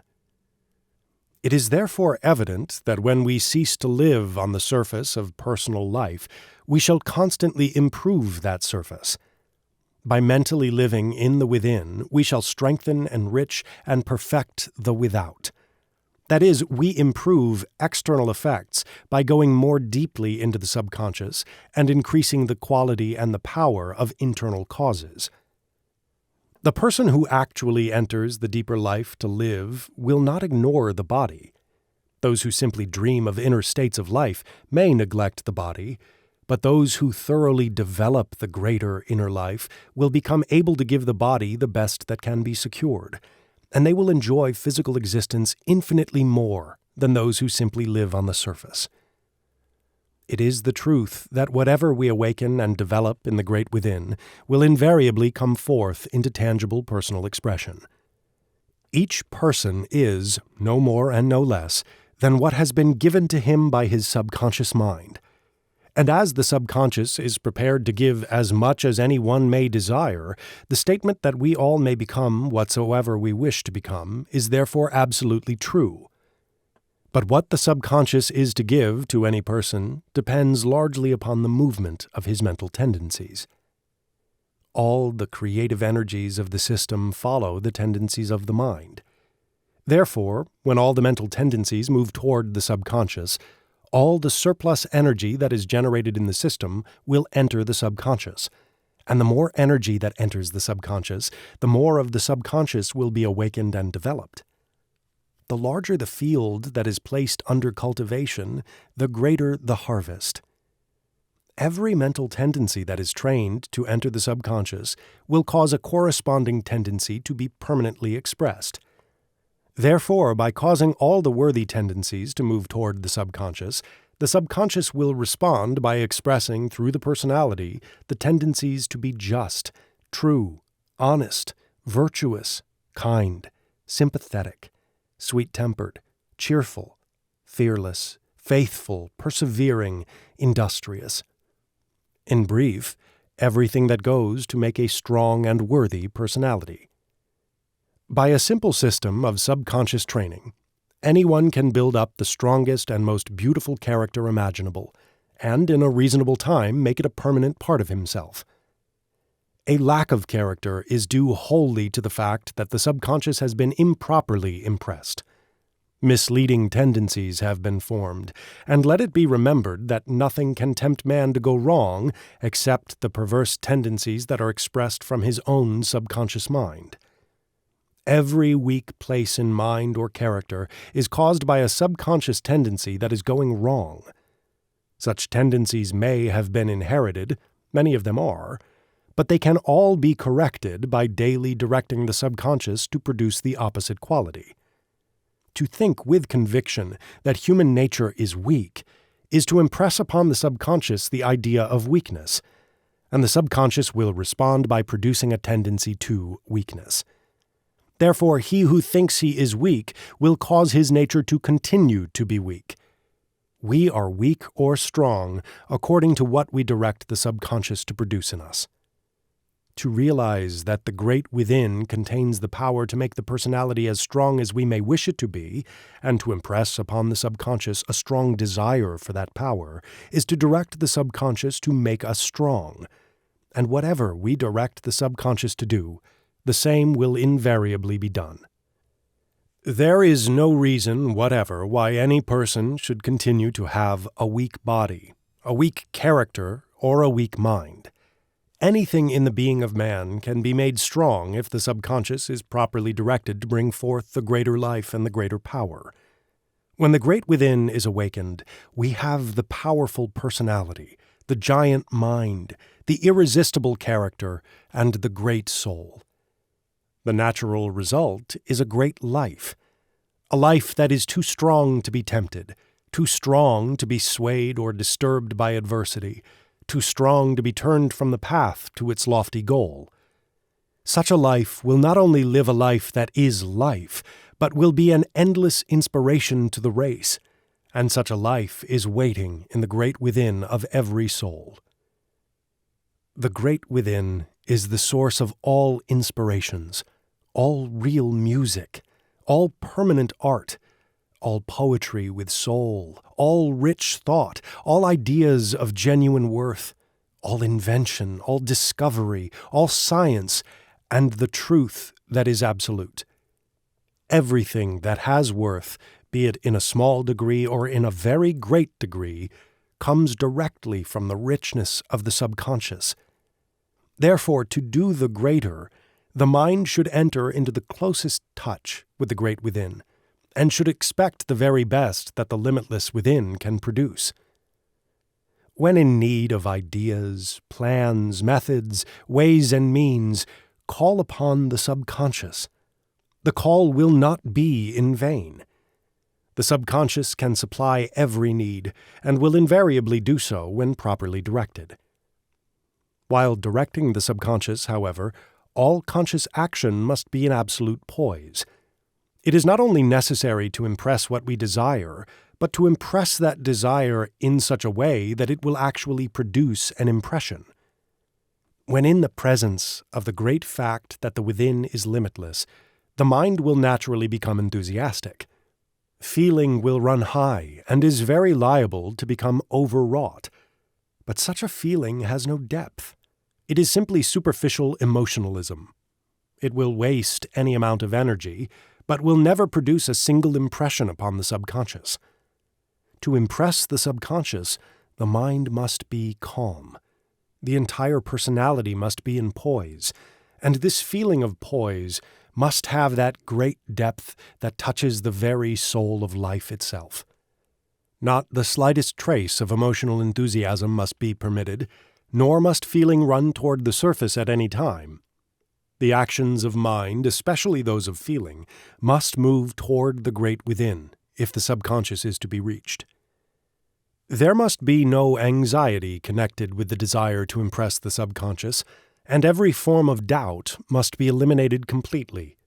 It is therefore evident that when we cease to live on the surface of personal life, we shall constantly improve that surface. By mentally living in the within, we shall strengthen, enrich, and perfect the without. That is, we improve external effects by going more deeply into the subconscious and increasing the quality and the power of internal causes. The person who actually enters the deeper life to live will not ignore the body. Those who simply dream of inner states of life may neglect the body, but those who thoroughly develop the greater inner life will become able to give the body the best that can be secured, and they will enjoy physical existence infinitely more than those who simply live on the surface. It is the truth that whatever we awaken and develop in the great within will invariably come forth into tangible personal expression. Each person is, no more and no less, than what has been given to him by his subconscious mind. And as the subconscious is prepared to give as much as any one may desire, the statement that we all may become whatsoever we wish to become is therefore absolutely true. But what the subconscious is to give to any person depends largely upon the movement of his mental tendencies. All the creative energies of the system follow the tendencies of the mind. Therefore, when all the mental tendencies move toward the subconscious, all the surplus energy that is generated in the system will enter the subconscious, and the more energy that enters the subconscious, the more of the subconscious will be awakened and developed. The larger the field that is placed under cultivation, the greater the harvest. Every mental tendency that is trained to enter the subconscious will cause a corresponding tendency to be permanently expressed. Therefore, by causing all the worthy tendencies to move toward the subconscious will respond by expressing through the personality the tendencies to be just, true, honest, virtuous, kind, sympathetic, sweet-tempered, cheerful, fearless, faithful, persevering, industrious. In brief, everything that goes to make a strong and worthy personality. By a simple system of subconscious training, anyone can build up the strongest and most beautiful character imaginable, and in a reasonable time make it a permanent part of himself. A lack of character is due wholly to the fact that the subconscious has been improperly impressed. Misleading tendencies have been formed, and let it be remembered that nothing can tempt man to go wrong except the perverse tendencies that are expressed from his own subconscious mind. Every weak place in mind or character is caused by a subconscious tendency that is going wrong. Such tendencies may have been inherited, many of them are, but they can all be corrected by daily directing the subconscious to produce the opposite quality. To think with conviction that human nature is weak is to impress upon the subconscious the idea of weakness, and the subconscious will respond by producing a tendency to weakness. Therefore, he who thinks he is weak will cause his nature to continue to be weak. We are weak or strong according to what we direct the subconscious to produce in us. To realize that the great within contains the power to make the personality as strong as we may wish it to be, and to impress upon the subconscious a strong desire for that power, is to direct the subconscious to make us strong. And whatever we direct the subconscious to do, the same will invariably be done. There is no reason whatever why any person should continue to have a weak body, a weak character, or a weak mind. Anything in the being of man can be made strong if the subconscious is properly directed to bring forth the greater life and the greater power. When the great within is awakened, we have the powerful personality, the giant mind, the irresistible character, and the great soul. The natural result is a great life, a life that is too strong to be tempted, too strong to be swayed or disturbed by adversity, too strong to be turned from the path to its lofty goal. Such a life will not only live a life that is life, but will be an endless inspiration to the race, and such a life is waiting in the great within of every soul. The great within is the source of all inspirations, all real music, all permanent art, all poetry with soul, all rich thought, all ideas of genuine worth, all invention, all discovery, all science, and the truth that is absolute. Everything that has worth, be it in a small degree or in a very great degree, comes directly from the richness of the subconscious. Therefore, to do the greater, the mind should enter into the closest touch with the great within, and should expect the very best that the limitless within can produce. When in need of ideas, plans, methods, ways and means, call upon the subconscious. The call will not be in vain. The subconscious can supply every need, and will invariably do so when properly directed. While directing the subconscious, however, all conscious action must be in absolute poise. It is not only necessary to impress what we desire, but to impress that desire in such a way that it will actually produce an impression. When in the presence of the great fact that the within is limitless, the mind will naturally become enthusiastic. Feeling will run high and is very liable to become overwrought. But such a feeling has no depth. It is simply superficial emotionalism. It will waste any amount of energy, but will never produce a single impression upon the subconscious. To impress the subconscious, the mind must be calm. The entire personality must be in poise, and this feeling of poise must have that great depth that touches the very soul of life itself. Not the slightest trace of emotional enthusiasm must be permitted, nor must feeling run toward the surface at any time. The actions of mind, especially those of feeling, must move toward the great within, if the subconscious is to be reached. There must be no anxiety connected with the desire to impress the subconscious, and every form of doubt must be eliminated completely.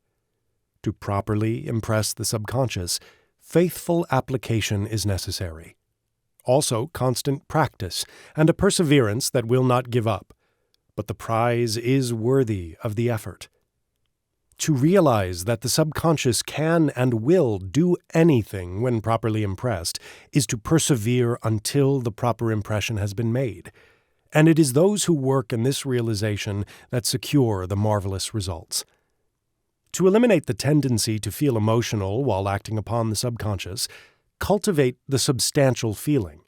To properly impress the subconscious, faithful application is necessary. Also, constant practice, and a perseverance that will not give up. But the prize is worthy of the effort. To realize that the subconscious can and will do anything when properly impressed is to persevere until the proper impression has been made, and it is those who work in this realization that secure the marvelous results. To eliminate the tendency to feel emotional while acting upon the subconscious, cultivate the substantial feeling.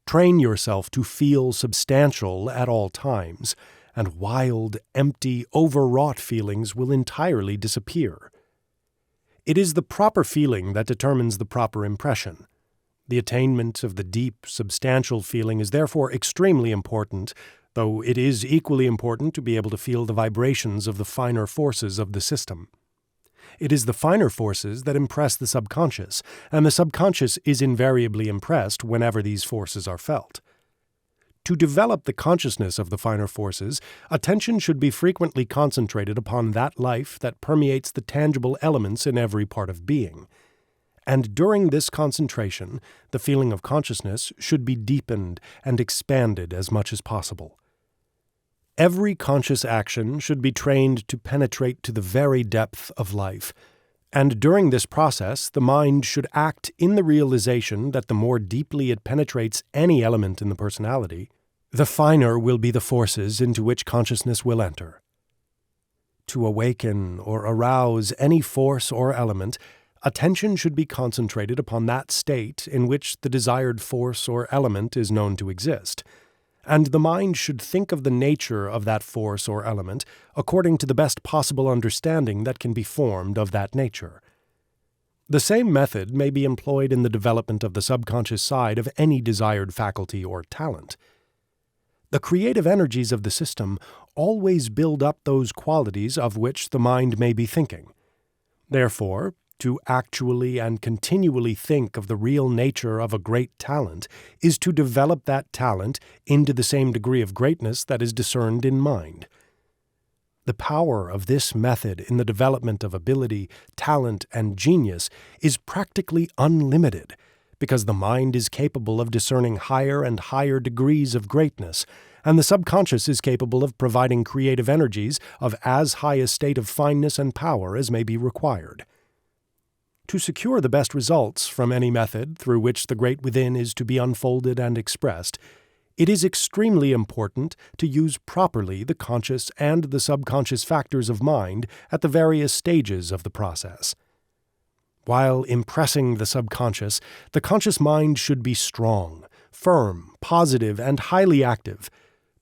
Train yourself to feel substantial at all times, and wild, empty, overwrought feelings will entirely disappear. It is the proper feeling that determines the proper impression. The attainment of the deep, substantial feeling is therefore extremely important, though it is equally important to be able to feel the vibrations of the finer forces of the system. It is the finer forces that impress the subconscious, and the subconscious is invariably impressed whenever these forces are felt. To develop the consciousness of the finer forces, attention should be frequently concentrated upon that life that permeates the tangible elements in every part of being. And during this concentration, the feeling of consciousness should be deepened and expanded as much as possible. Every conscious action should be trained to penetrate to the very depth of life, and during this process the mind should act in the realization that the more deeply it penetrates any element in the personality, the finer will be the forces into which consciousness will enter. To awaken or arouse any force or element, attention should be concentrated upon that state in which the desired force or element is known to exist, and the mind should think of the nature of that force or element according to the best possible understanding that can be formed of that nature. The same method may be employed in the development of the subconscious side of any desired faculty or talent. The creative energies of the system always build up those qualities of which the mind may be thinking. Therefore, to actually and continually think of the real nature of a great talent is to develop that talent into the same degree of greatness that is discerned in mind. The power of this method in the development of ability, talent, and genius is practically unlimited, because the mind is capable of discerning higher and higher degrees of greatness, and the subconscious is capable of providing creative energies of as high a state of fineness and power as may be required. To secure the best results from any method through which the great within is to be unfolded and expressed, it is extremely important to use properly the conscious and the subconscious factors of mind at the various stages of the process. While impressing the subconscious, the conscious mind should be strong, firm, positive, and highly active,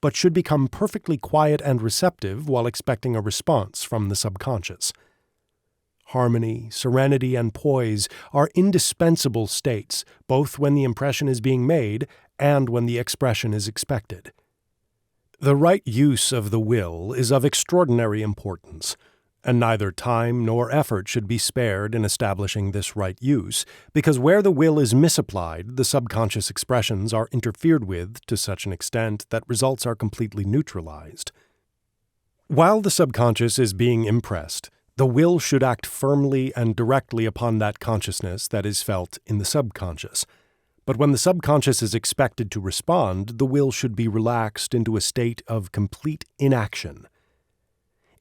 but should become perfectly quiet and receptive while expecting a response from the subconscious. Harmony, serenity, and poise are indispensable states, both when the impression is being made and when the expression is expected. The right use of the will is of extraordinary importance, and neither time nor effort should be spared in establishing this right use, because where the will is misapplied, the subconscious expressions are interfered with to such an extent that results are completely neutralized. While the subconscious is being impressed, the will should act firmly and directly upon that consciousness that is felt in the subconscious. But when the subconscious is expected to respond, the will should be relaxed into a state of complete inaction.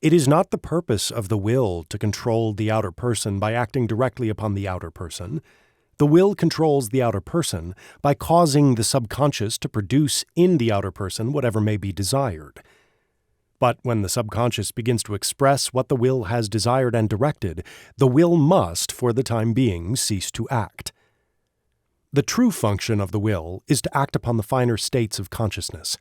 It is not the purpose of the will to control the outer person by acting directly upon the outer person. The will controls the outer person by causing the subconscious to produce in the outer person whatever may be desired. But when the subconscious begins to express what the will has desired and directed, the will must, for the time being, cease to act. The true function of the will is to act upon the finer states of consciousness,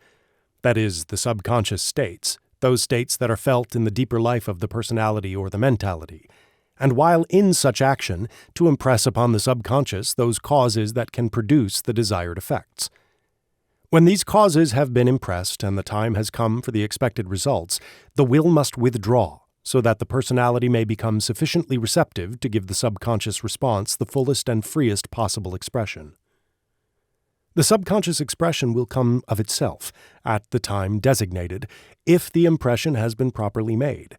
that is, the subconscious states, those states that are felt in the deeper life of the personality or the mentality, and while in such action, to impress upon the subconscious those causes that can produce the desired effects. When these causes have been impressed and the time has come for the expected results, the will must withdraw, so that the personality may become sufficiently receptive to give the subconscious response the fullest and freest possible expression. The subconscious expression will come of itself, at the time designated, if the impression has been properly made.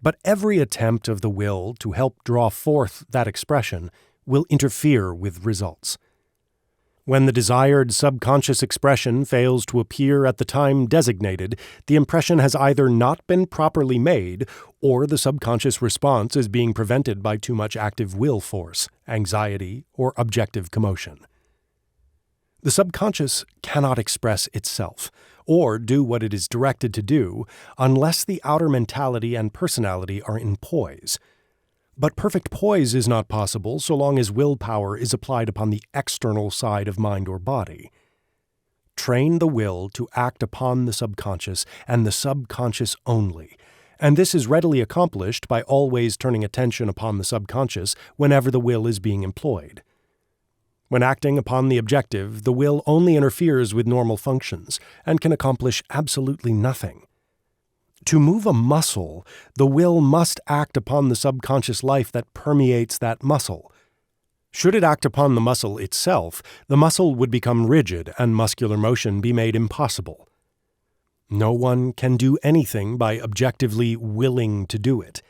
But every attempt of the will to help draw forth that expression will interfere with results. When the desired subconscious expression fails to appear at the time designated, the impression has either not been properly made, or the subconscious response is being prevented by too much active will force, anxiety, or objective commotion. The subconscious cannot express itself, or do what it is directed to do, unless the outer mentality and personality are in poise. But perfect poise is not possible so long as willpower is applied upon the external side of mind or body. Train the will to act upon the subconscious and the subconscious only, and this is readily accomplished by always turning attention upon the subconscious whenever the will is being employed. When acting upon the objective, the will only interferes with normal functions and can accomplish absolutely nothing. To move a muscle, the will must act upon the subconscious life that permeates that muscle. Should it act upon the muscle itself, the muscle would become rigid and muscular motion be made impossible. No one can do anything by objectively willing to do it.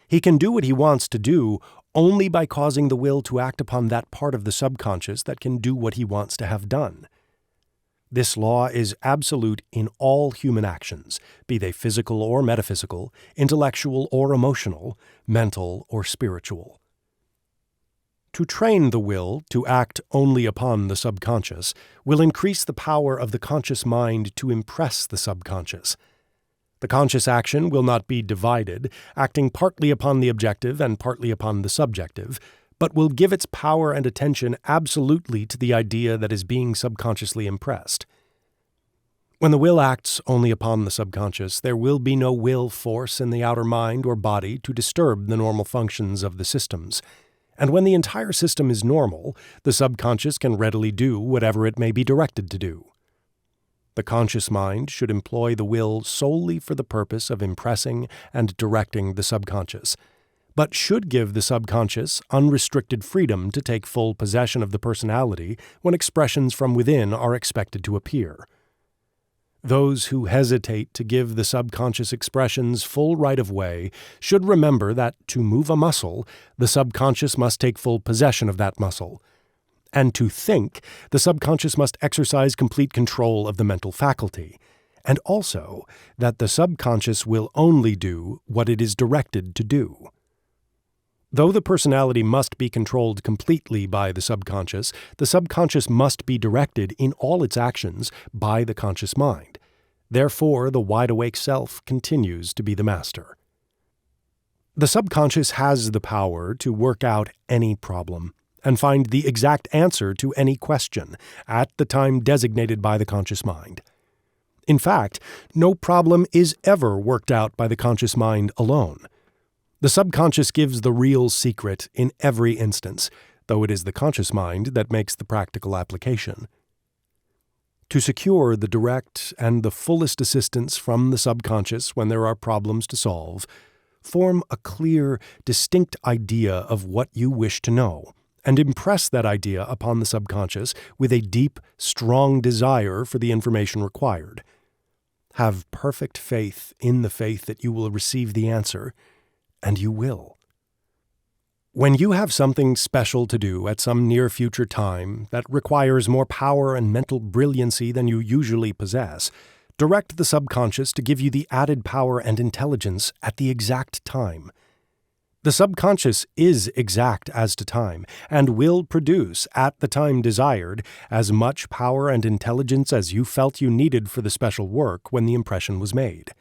He can do what he wants to do only by causing the will to act upon that part of the subconscious that can do what he wants to have done. This law is absolute in all human actions, be they physical or metaphysical, intellectual or emotional, mental or spiritual. To train the will to act only upon the subconscious will increase the power of the conscious mind to impress the subconscious. The conscious action will not be divided, acting partly upon the objective and partly upon the subjective, but will give its power and attention absolutely to the idea that is being subconsciously impressed. When the will acts only upon the subconscious, there will be no will force in the outer mind or body to disturb the normal functions of the systems. And when the entire system is normal, the subconscious can readily do whatever it may be directed to do. The conscious mind should employ the will solely for the purpose of impressing and directing the subconscious, but should give the subconscious unrestricted freedom to take full possession of the personality when expressions from within are expected to appear. Those who hesitate to give the subconscious expressions full right of way should remember that to move a muscle, the subconscious must take full possession of that muscle. And to think, the subconscious must exercise complete control of the mental faculty, and also that the subconscious will only do what it is directed to do. Though the personality must be controlled completely by the subconscious must be directed in all its actions by the conscious mind. Therefore, the wide-awake self continues to be the master. The subconscious has the power to work out any problem and find the exact answer to any question at the time designated by the conscious mind. In fact, no problem is ever worked out by the conscious mind alone. The subconscious gives the real secret in every instance, though it is the conscious mind that makes the practical application. To secure the direct and the fullest assistance from the subconscious when there are problems to solve, form a clear, distinct idea of what you wish to know, and impress that idea upon the subconscious with a deep, strong desire for the information required. Have perfect faith in the faith that you will receive the answer, and you will. When you have something special to do at some near future time that requires more power and mental brilliancy than you usually possess, direct the subconscious to give you the added power and intelligence at the exact time. The subconscious is exact as to time, and will produce, at the time desired, as much power and intelligence as you felt you needed for the special work when the impression was made.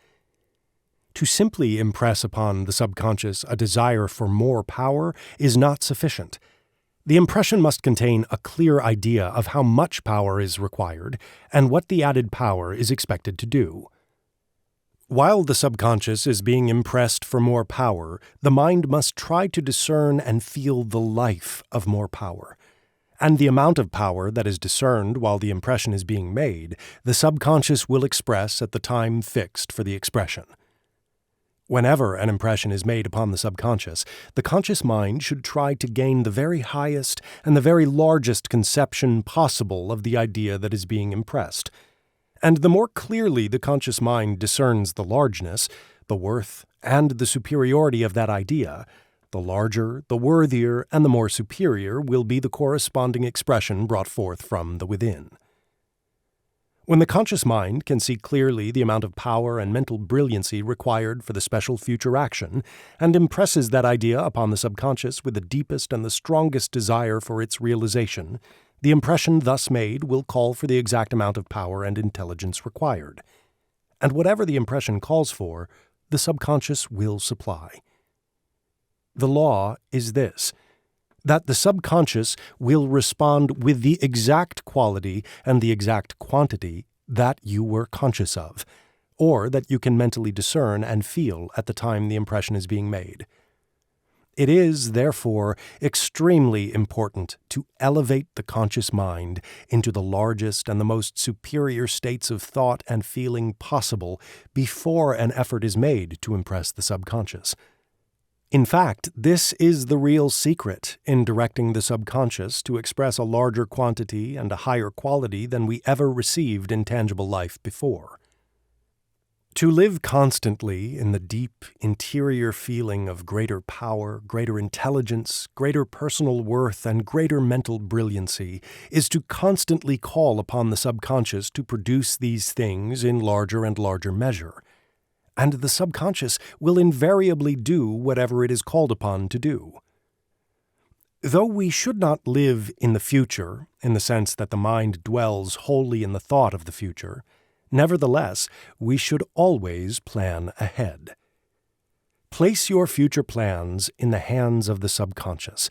To simply impress upon the subconscious a desire for more power is not sufficient. The impression must contain a clear idea of how much power is required and what the added power is expected to do. While the subconscious is being impressed for more power, the mind must try to discern and feel the life of more power. And the amount of power that is discerned while the impression is being made, the subconscious will express at the time fixed for the expression. Whenever an impression is made upon the subconscious, the conscious mind should try to gain the very highest and the very largest conception possible of the idea that is being impressed. And the more clearly the conscious mind discerns the largeness, the worth, and the superiority of that idea, the larger, the worthier, and the more superior will be the corresponding expression brought forth from the within. When the conscious mind can see clearly the amount of power and mental brilliancy required for the special future action, and impresses that idea upon the subconscious with the deepest and the strongest desire for its realization, the impression thus made will call for the exact amount of power and intelligence required. And whatever the impression calls for, the subconscious will supply. The law is this: that the subconscious will respond with the exact quality and the exact quantity that you were conscious of, or that you can mentally discern and feel at the time the impression is being made. It is, therefore, extremely important to elevate the conscious mind into the largest and the most superior states of thought and feeling possible before an effort is made to impress the subconscious. In fact, this is the real secret in directing the subconscious to express a larger quantity and a higher quality than we ever received in tangible life before. To live constantly in the deep interior feeling of greater power, greater intelligence, greater personal worth, and greater mental brilliancy is to constantly call upon the subconscious to produce these things in larger and larger measure. And the subconscious will invariably do whatever it is called upon to do. Though we should not live in the future, in the sense that the mind dwells wholly in the thought of the future, nevertheless, we should always plan ahead. Place your future plans in the hands of the subconscious.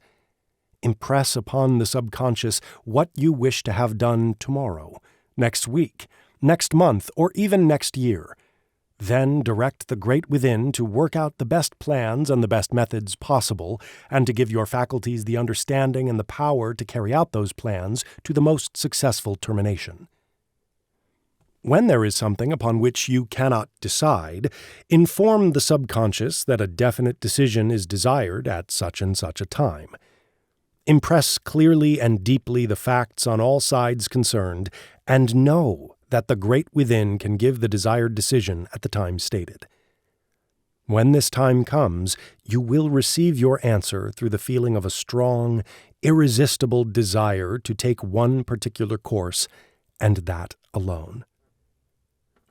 Impress upon the subconscious what you wish to have done tomorrow, next week, next month, or even next year. Then direct the great within to work out the best plans and the best methods possible, and to give your faculties the understanding and the power to carry out those plans to the most successful termination. When there is something upon which you cannot decide, inform the subconscious that a definite decision is desired at such and such a time. Impress clearly and deeply the facts on all sides concerned, and know that the great within can give the desired decision at the time stated. When this time comes, you will receive your answer through the feeling of a strong, irresistible desire to take one particular course, and that alone.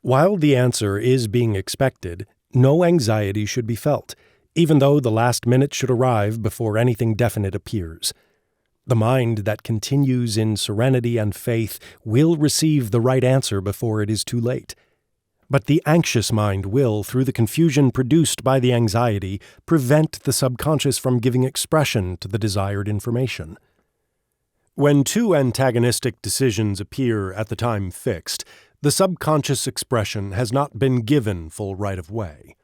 While the answer is being expected, no anxiety should be felt, even though the last minute should arrive before anything definite appears. The mind that continues in serenity and faith will receive the right answer before it is too late. But the anxious mind will, through the confusion produced by the anxiety, prevent the subconscious from giving expression to the desired information. When two antagonistic decisions appear at the time fixed, the subconscious expression has not been given full right of way.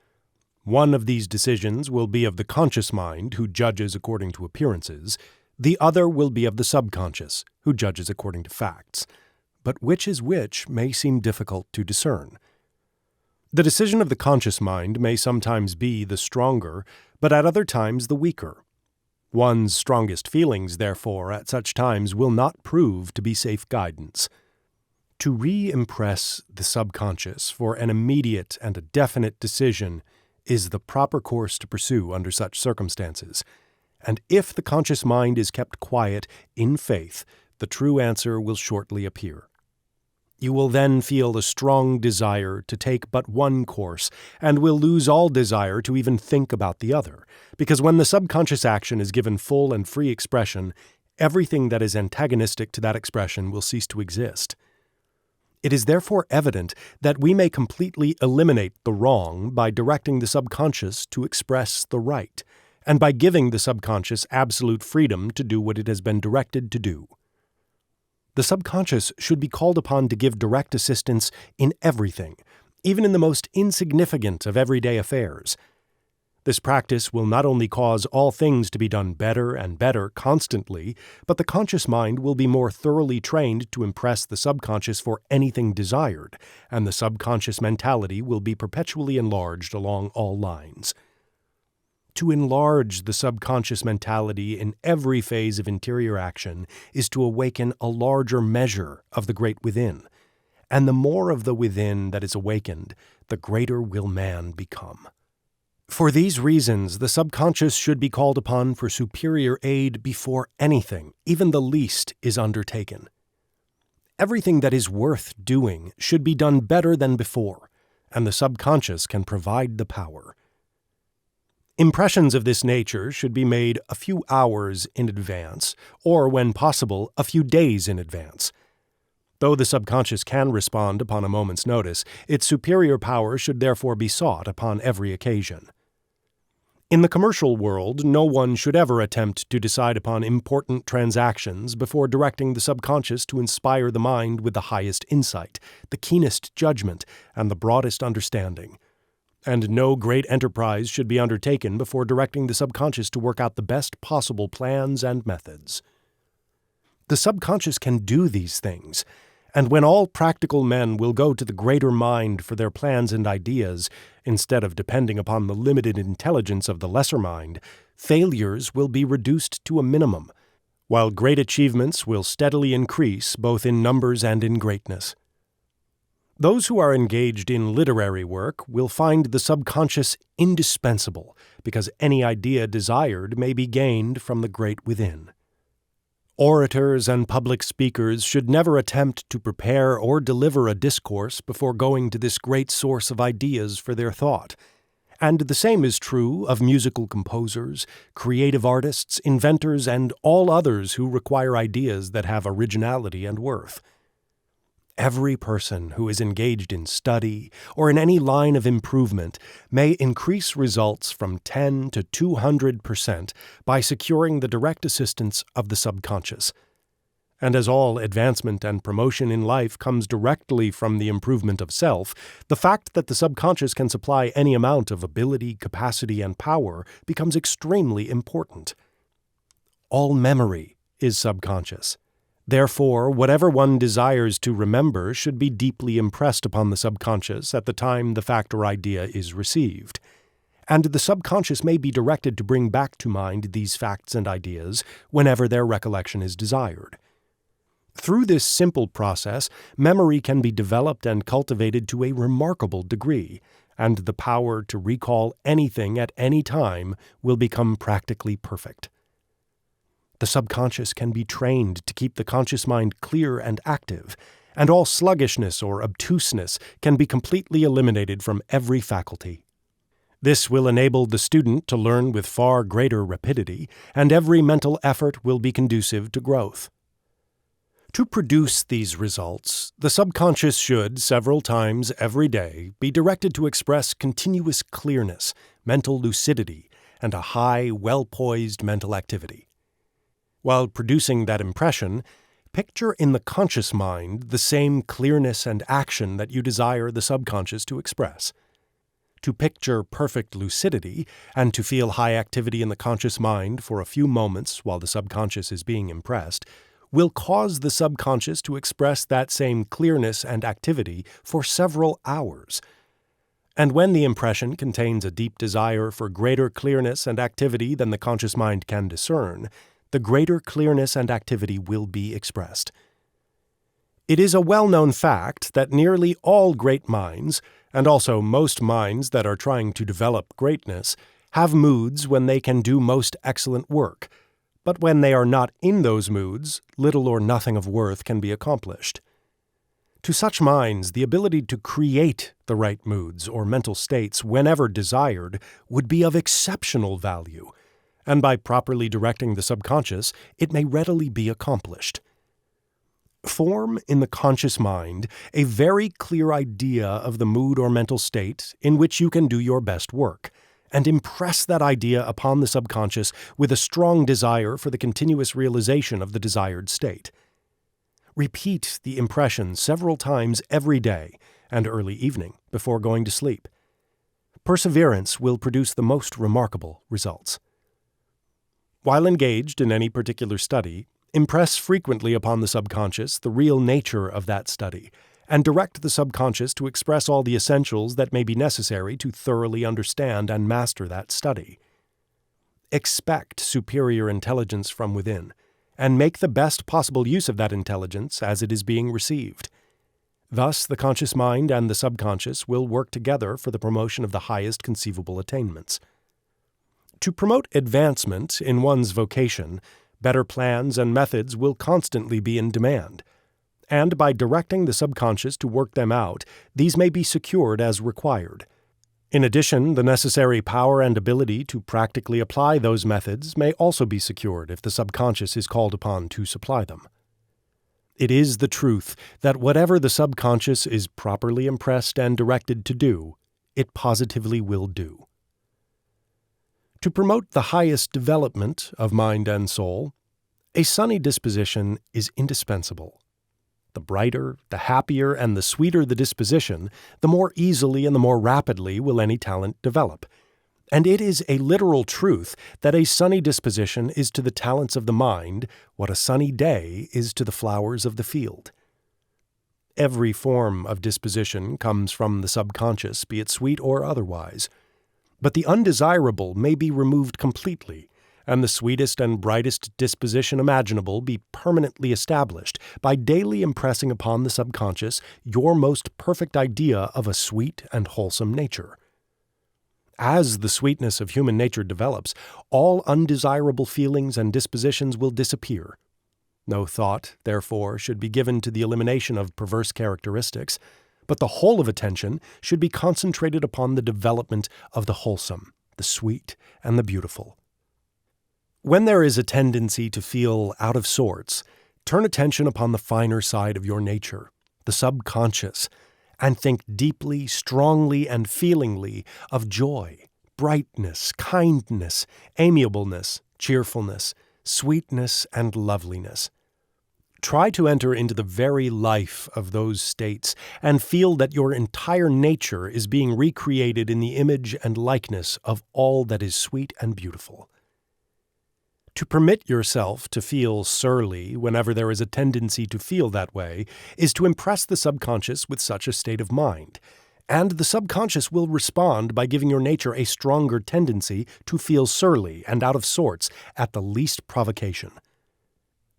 One of these decisions will be of the conscious mind, who judges according to appearances. The other will be of the subconscious, who judges according to facts. But which is which may seem difficult to discern. The decision of the conscious mind may sometimes be the stronger, but at other times the weaker. One's strongest feelings, therefore, at such times will not prove to be safe guidance. To re-impress the subconscious for an immediate and a definite decision is the proper course to pursue under such circumstances. And if the conscious mind is kept quiet in faith, the true answer will shortly appear. You will then feel a strong desire to take but one course, and will lose all desire to even think about the other, because when the subconscious action is given full and free expression, everything that is antagonistic to that expression will cease to exist. It is therefore evident that we may completely eliminate the wrong by directing the subconscious to express the right, and by giving the subconscious absolute freedom to do what it has been directed to do. The subconscious should be called upon to give direct assistance in everything, even in the most insignificant of everyday affairs. This practice will not only cause all things to be done better and better constantly, but the conscious mind will be more thoroughly trained to impress the subconscious for anything desired, and the subconscious mentality will be perpetually enlarged along all lines. To enlarge the subconscious mentality in every phase of interior action is to awaken a larger measure of the great within, and the more of the within that is awakened, the greater will man become. For these reasons, the subconscious should be called upon for superior aid before anything, even the least, is undertaken. Everything that is worth doing should be done better than before, and the subconscious can provide the power. Impressions of this nature should be made a few hours in advance, or, when possible, a few days in advance. Though the subconscious can respond upon a moment's notice, its superior power should therefore be sought upon every occasion. In the commercial world, no one should ever attempt to decide upon important transactions before directing the subconscious to inspire the mind with the highest insight, the keenest judgment, and the broadest understanding. And no great enterprise should be undertaken before directing the subconscious to work out the best possible plans and methods. The subconscious can do these things, and when all practical men will go to the greater mind for their plans and ideas, instead of depending upon the limited intelligence of the lesser mind, failures will be reduced to a minimum, while great achievements will steadily increase both in numbers and in greatness. Those who are engaged in literary work will find the subconscious indispensable, because any idea desired may be gained from the great within. Orators and public speakers should never attempt to prepare or deliver a discourse before going to this great source of ideas for their thought. And the same is true of musical composers, creative artists, inventors, and all others who require ideas that have originality and worth. Every person who is engaged in study or in any line of improvement may increase results from 10 to 200% by securing the direct assistance of the subconscious. And as all advancement and promotion in life comes directly from the improvement of self, the fact that the subconscious can supply any amount of ability, capacity, and power becomes extremely important. All memory is subconscious. Therefore, whatever one desires to remember should be deeply impressed upon the subconscious at the time the fact or idea is received. And the subconscious may be directed to bring back to mind these facts and ideas whenever their recollection is desired. Through this simple process, memory can be developed and cultivated to a remarkable degree, and the power to recall anything at any time will become practically perfect. The subconscious can be trained to keep the conscious mind clear and active, and all sluggishness or obtuseness can be completely eliminated from every faculty. This will enable the student to learn with far greater rapidity, and every mental effort will be conducive to growth. To produce these results, the subconscious should, several times every day, be directed to express continuous clearness, mental lucidity, and a high, well-poised mental activity. While producing that impression, picture in the conscious mind the same clearness and action that you desire the subconscious to express. To picture perfect lucidity and to feel high activity in the conscious mind for a few moments while the subconscious is being impressed will cause the subconscious to express that same clearness and activity for several hours. And when the impression contains a deep desire for greater clearness and activity than the conscious mind can discern, the greater clearness and activity will be expressed. It is a well-known fact that nearly all great minds, and also most minds that are trying to develop greatness, have moods when they can do most excellent work, but when they are not in those moods, little or nothing of worth can be accomplished. To such minds, the ability to create the right moods or mental states whenever desired would be of exceptional value, and by properly directing the subconscious, it may readily be accomplished. Form in the conscious mind a very clear idea of the mood or mental state in which you can do your best work, and impress that idea upon the subconscious with a strong desire for the continuous realization of the desired state. Repeat the impression several times every day and early evening before going to sleep. Perseverance will produce the most remarkable results. While engaged in any particular study, impress frequently upon the subconscious the real nature of that study, and direct the subconscious to express all the essentials that may be necessary to thoroughly understand and master that study. Expect superior intelligence from within, and make the best possible use of that intelligence as it is being received. Thus, the conscious mind and the subconscious will work together for the promotion of the highest conceivable attainments. To promote advancement in one's vocation, better plans and methods will constantly be in demand, and by directing the subconscious to work them out, these may be secured as required. In addition, the necessary power and ability to practically apply those methods may also be secured if the subconscious is called upon to supply them. It is the truth that whatever the subconscious is properly impressed and directed to do, it positively will do. To promote the highest development of mind and soul, a sunny disposition is indispensable. The brighter, the happier, and the sweeter the disposition, the more easily and the more rapidly will any talent develop. And it is a literal truth that a sunny disposition is to the talents of the mind what a sunny day is to the flowers of the field. Every form of disposition comes from the subconscious, be it sweet or otherwise. But the undesirable may be removed completely, and the sweetest and brightest disposition imaginable be permanently established by daily impressing upon the subconscious your most perfect idea of a sweet and wholesome nature. As the sweetness of human nature develops, all undesirable feelings and dispositions will disappear. No thought, therefore, should be given to the elimination of perverse characteristics, but the whole of attention should be concentrated upon the development of the wholesome, the sweet, and the beautiful. When there is a tendency to feel out of sorts, turn attention upon the finer side of your nature, the subconscious, and think deeply, strongly, and feelingly of joy, brightness, kindness, amiableness, cheerfulness, sweetness, and loveliness. Try to enter into the very life of those states and feel that your entire nature is being recreated in the image and likeness of all that is sweet and beautiful. To permit yourself to feel surly whenever there is a tendency to feel that way is to impress the subconscious with such a state of mind, and the subconscious will respond by giving your nature a stronger tendency to feel surly and out of sorts at the least provocation.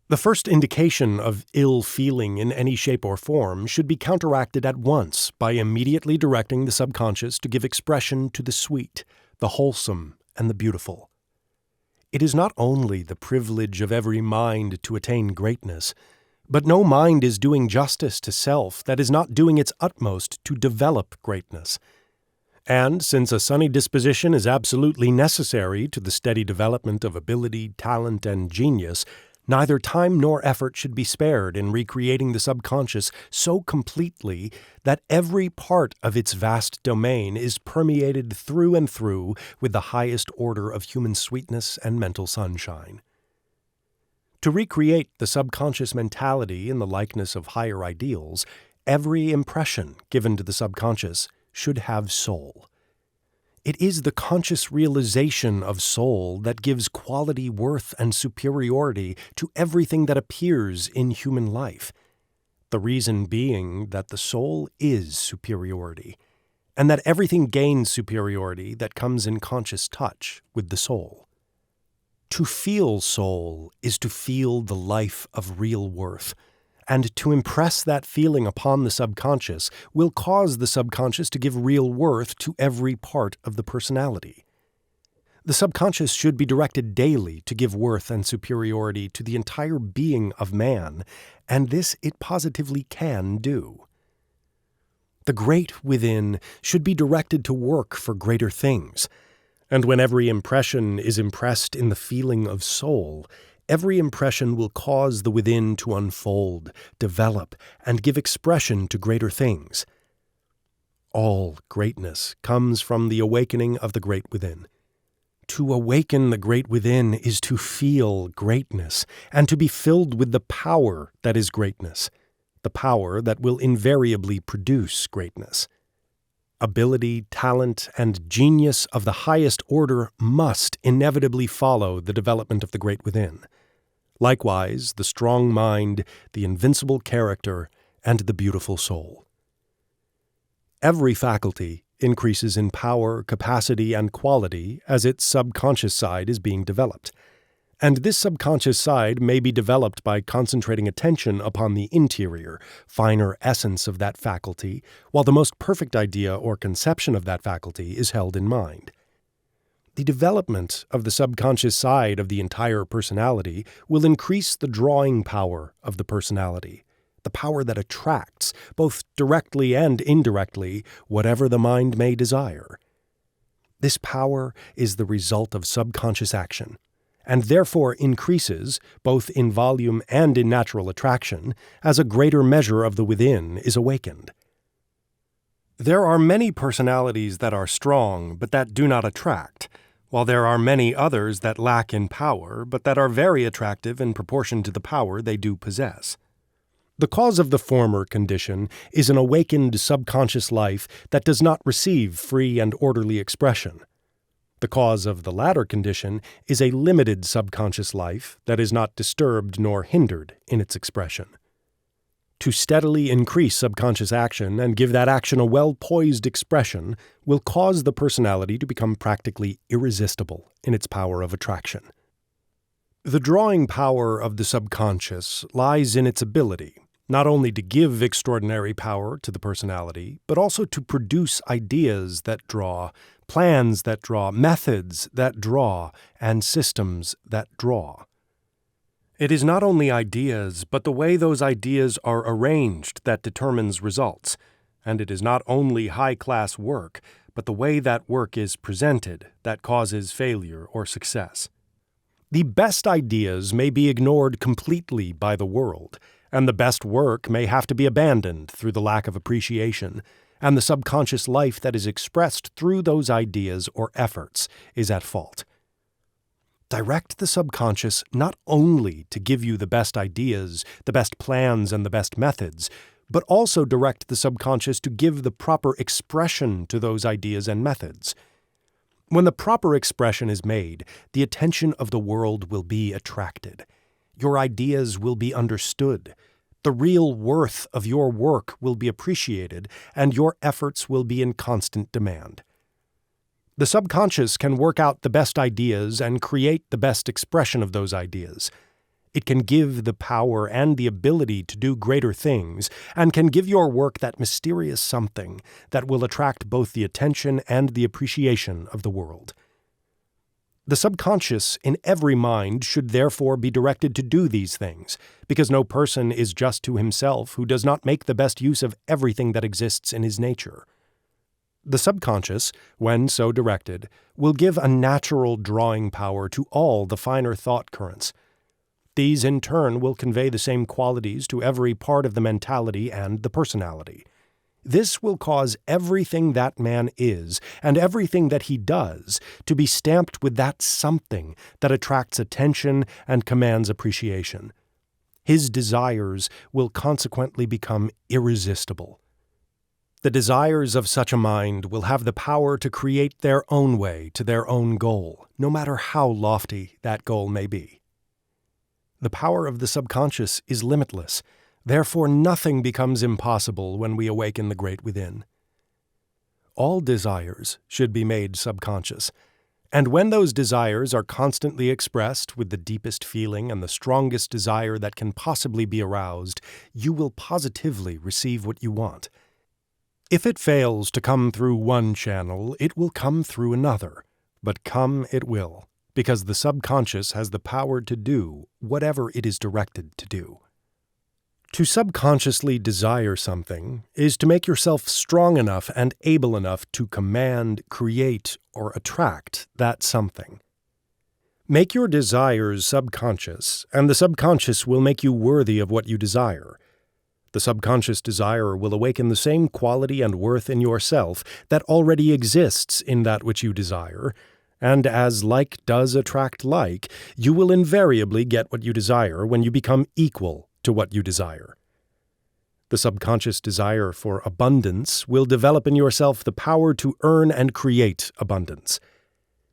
The first indication of ill feeling in any shape or form should be counteracted at once by immediately directing the subconscious to give expression to the sweet, the wholesome, and the beautiful. It is not only the privilege of every mind to attain greatness, but no mind is doing justice to self that is not doing its utmost to develop greatness. And since a sunny disposition is absolutely necessary to the steady development of ability, talent, and genius, neither time nor effort should be spared in recreating the subconscious so completely that every part of its vast domain is permeated through and through with the highest order of human sweetness and mental sunshine. To recreate the subconscious mentality in the likeness of higher ideals, every impression given to the subconscious should have soul. It is the conscious realization of soul that gives quality, worth, and superiority to everything that appears in human life. The reason being that the soul is superiority, and that everything gains superiority that comes in conscious touch with the soul. To feel soul is to feel the life of real worth, and to impress that feeling upon the subconscious will cause the subconscious to give real worth to every part of the personality. The subconscious should be directed daily to give worth and superiority to the entire being of man, and this it positively can do. The great within should be directed to work for greater things, and when every impression is impressed in the feeling of soul, every impression will cause the within to unfold, develop, and give expression to greater things. All greatness comes from the awakening of the great within. To awaken the great within is to feel greatness, and to be filled with the power that is greatness, the power that will invariably produce greatness. Ability, talent, and genius of the highest order must inevitably follow the development of the great within. Likewise, the strong mind, the invincible character, and the beautiful soul. Every faculty increases in power, capacity, and quality as its subconscious side is being developed. And this subconscious side may be developed by concentrating attention upon the interior, finer essence of that faculty, while the most perfect idea or conception of that faculty is held in mind. The development of the subconscious side of the entire personality will increase the drawing power of the personality, the power that attracts, both directly and indirectly, whatever the mind may desire. This power is the result of subconscious action, and therefore increases, both in volume and in natural attraction, as a greater measure of the within is awakened. There are many personalities that are strong, but that do not attract, while there are many others that lack in power, but that are very attractive in proportion to the power they do possess. The cause of the former condition is an awakened subconscious life that does not receive free and orderly expression. The cause of the latter condition is a limited subconscious life that is not disturbed nor hindered in its expression. To steadily increase subconscious action and give that action a well-poised expression will cause the personality to become practically irresistible in its power of attraction. The drawing power of the subconscious lies in its ability not only to give extraordinary power to the personality, but also to produce ideas that draw, plans that draw, methods that draw, and systems that draw. It is not only ideas, but the way those ideas are arranged that determines results, and it is not only high-class work, but the way that work is presented that causes failure or success. The best ideas may be ignored completely by the world, and the best work may have to be abandoned through the lack of appreciation, and the subconscious life that is expressed through those ideas or efforts is at fault. Direct the subconscious not only to give you the best ideas, the best plans, and the best methods, but also direct the subconscious to give the proper expression to those ideas and methods. When the proper expression is made, the attention of the world will be attracted. Your ideas will be understood. The real worth of your work will be appreciated, and your efforts will be in constant demand. The subconscious can work out the best ideas and create the best expression of those ideas. It can give the power and the ability to do greater things, and can give your work that mysterious something that will attract both the attention and the appreciation of the world. The subconscious in every mind should therefore be directed to do these things, because no person is just to himself who does not make the best use of everything that exists in his nature. The subconscious, when so directed, will give a natural drawing power to all the finer thought currents. These in turn will convey the same qualities to every part of the mentality and the personality. This will cause everything that man is, and everything that he does, to be stamped with that something that attracts attention and commands appreciation. His desires will consequently become irresistible. The desires of such a mind will have the power to create their own way to their own goal, no matter how lofty that goal may be. The power of the subconscious is limitless. Therefore, nothing becomes impossible when we awaken the great within. All desires should be made subconscious, and when those desires are constantly expressed with the deepest feeling and the strongest desire that can possibly be aroused, you will positively receive what you want. If it fails to come through one channel, it will come through another, but come it will, because the subconscious has the power to do whatever it is directed to do. To subconsciously desire something is to make yourself strong enough and able enough to command, create, or attract that something. Make your desires subconscious, and the subconscious will make you worthy of what you desire. The subconscious desire will awaken the same quality and worth in yourself that already exists in that which you desire, and as like does attract like, you will invariably get what you desire when you become equal to what you desire. The subconscious desire for abundance will develop in yourself the power to earn and create abundance.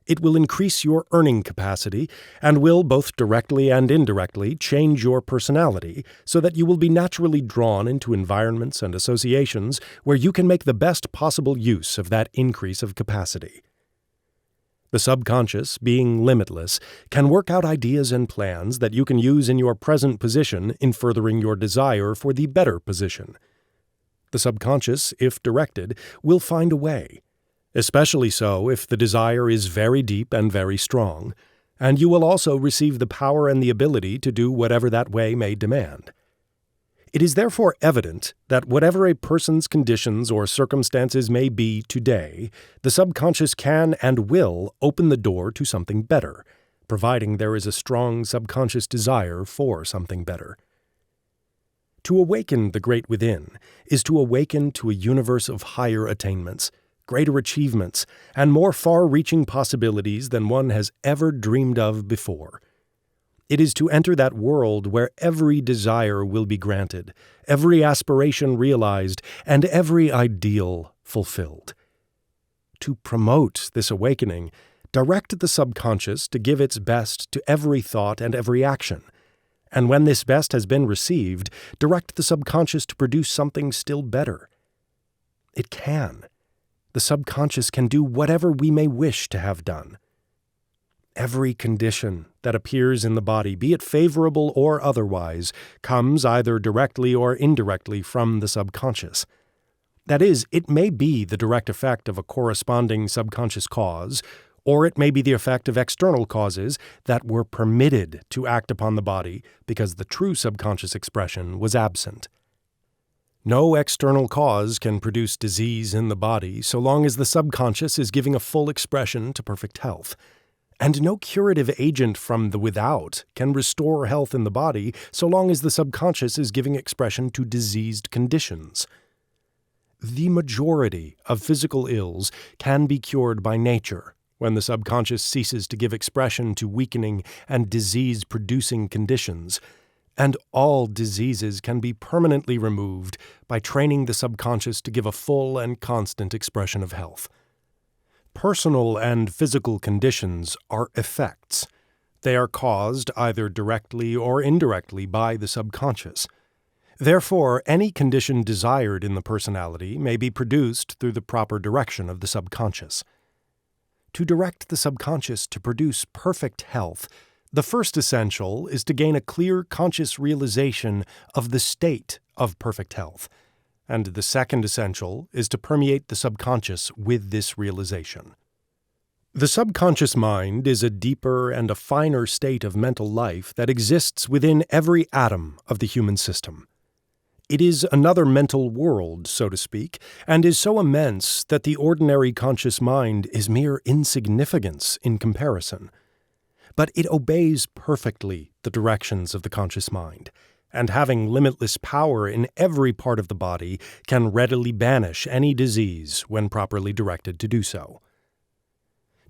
It will increase your earning capacity and will, both directly and indirectly, change your personality so that you will be naturally drawn into environments and associations where you can make the best possible use of that increase of capacity. The subconscious, being limitless, can work out ideas and plans that you can use in your present position in furthering your desire for the better position. The subconscious, if directed, will find a way, especially so if the desire is very deep and very strong, and you will also receive the power and the ability to do whatever that way may demand. It is therefore evident that whatever a person's conditions or circumstances may be today, the subconscious can and will open the door to something better, providing there is a strong subconscious desire for something better. To awaken the great within is to awaken to a universe of higher attainments, greater achievements, and more far-reaching possibilities than one has ever dreamed of before. It is to enter that world where every desire will be granted, every aspiration realized, and every ideal fulfilled. To promote this awakening, direct the subconscious to give its best to every thought and every action. And when this best has been received, direct the subconscious to produce something still better. It can. The subconscious can do whatever we may wish to have done. Every condition that appears in the body, be it favorable or otherwise, comes either directly or indirectly from the subconscious. That is, it may be the direct effect of a corresponding subconscious cause, or it may be the effect of external causes that were permitted to act upon the body because the true subconscious expression was absent. No external cause can produce disease in the body so long as the subconscious is giving a full expression to perfect health. And no curative agent from the without can restore health in the body so long as the subconscious is giving expression to diseased conditions. The majority of physical ills can be cured by nature when the subconscious ceases to give expression to weakening and disease-producing conditions, and all diseases can be permanently removed by training the subconscious to give a full and constant expression of health. Personal and physical conditions are effects. They are caused either directly or indirectly by the subconscious. Therefore, any condition desired in the personality may be produced through the proper direction of the subconscious. To direct the subconscious to produce perfect health, the first essential is to gain a clear conscious realization of the state of perfect health, and the second essential is to permeate the subconscious with this realization. The subconscious mind is a deeper and a finer state of mental life that exists within every atom of the human system. It is another mental world, so to speak, and is so immense that the ordinary conscious mind is mere insignificance in comparison. But it obeys perfectly the directions of the conscious mind, and having limitless power in every part of the body, can readily banish any disease when properly directed to do so.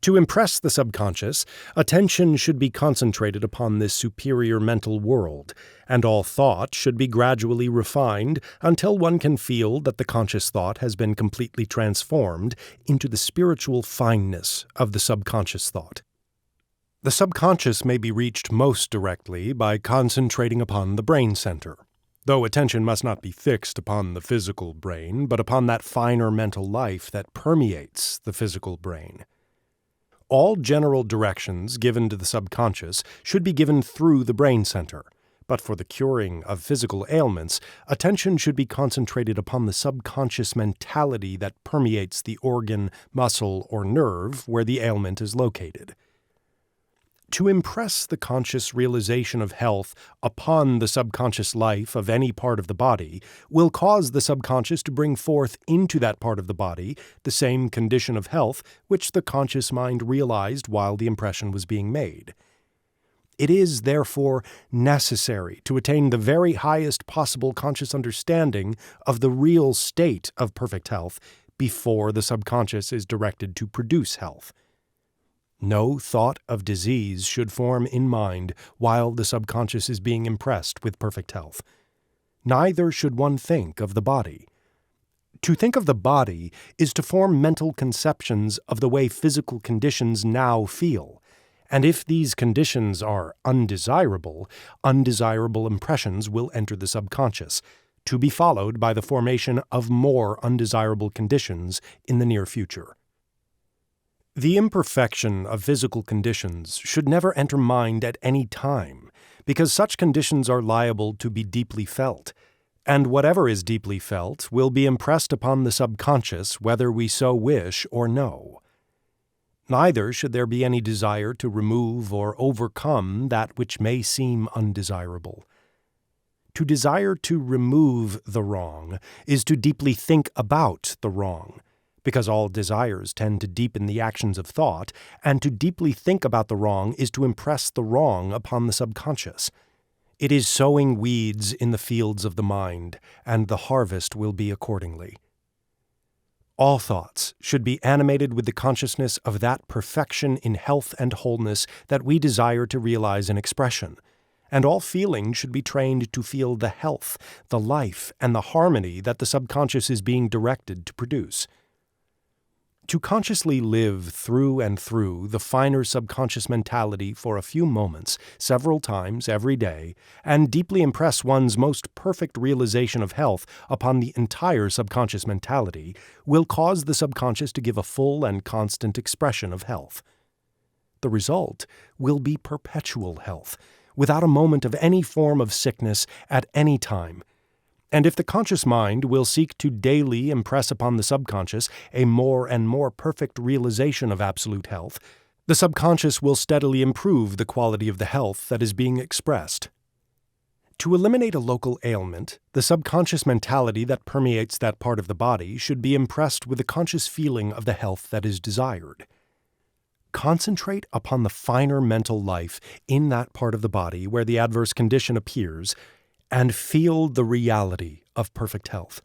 To impress the subconscious, attention should be concentrated upon this superior mental world, and all thought should be gradually refined until one can feel that the conscious thought has been completely transformed into the spiritual fineness of the subconscious thought. The subconscious may be reached most directly by concentrating upon the brain center, though attention must not be fixed upon the physical brain, but upon that finer mental life that permeates the physical brain. All general directions given to the subconscious should be given through the brain center, but for the curing of physical ailments, attention should be concentrated upon the subconscious mentality that permeates the organ, muscle, or nerve where the ailment is located. To impress the conscious realization of health upon the subconscious life of any part of the body will cause the subconscious to bring forth into that part of the body the same condition of health which the conscious mind realized while the impression was being made. It is, therefore, necessary to attain the very highest possible conscious understanding of the real state of perfect health before the subconscious is directed to produce health. No thought of disease should form in mind while the subconscious is being impressed with perfect health. Neither should one think of the body. To think of the body is to form mental conceptions of the way physical conditions now feel, and if these conditions are undesirable, undesirable impressions will enter the subconscious, to be followed by the formation of more undesirable conditions in the near future. The imperfection of physical conditions should never enter mind at any time, because such conditions are liable to be deeply felt, and whatever is deeply felt will be impressed upon the subconscious whether we so wish or no. Neither should there be any desire to remove or overcome that which may seem undesirable. To desire to remove the wrong is to deeply think about the wrong, because all desires tend to deepen the actions of thought, and to deeply think about the wrong is to impress the wrong upon the subconscious. It is sowing weeds in the fields of the mind, and the harvest will be accordingly. All thoughts should be animated with the consciousness of that perfection in health and wholeness that we desire to realize in expression, and all feeling should be trained to feel the health, the life, and the harmony that the subconscious is being directed to produce. To consciously live through and through the finer subconscious mentality for a few moments, several times every day, and deeply impress one's most perfect realization of health upon the entire subconscious mentality will cause the subconscious to give a full and constant expression of health. The result will be perpetual health, without a moment of any form of sickness at any time. And if the conscious mind will seek to daily impress upon the subconscious a more and more perfect realization of absolute health, the subconscious will steadily improve the quality of the health that is being expressed. To eliminate a local ailment, the subconscious mentality that permeates that part of the body should be impressed with a conscious feeling of the health that is desired. Concentrate upon the finer mental life in that part of the body where the adverse condition appears, and feel the reality of perfect health.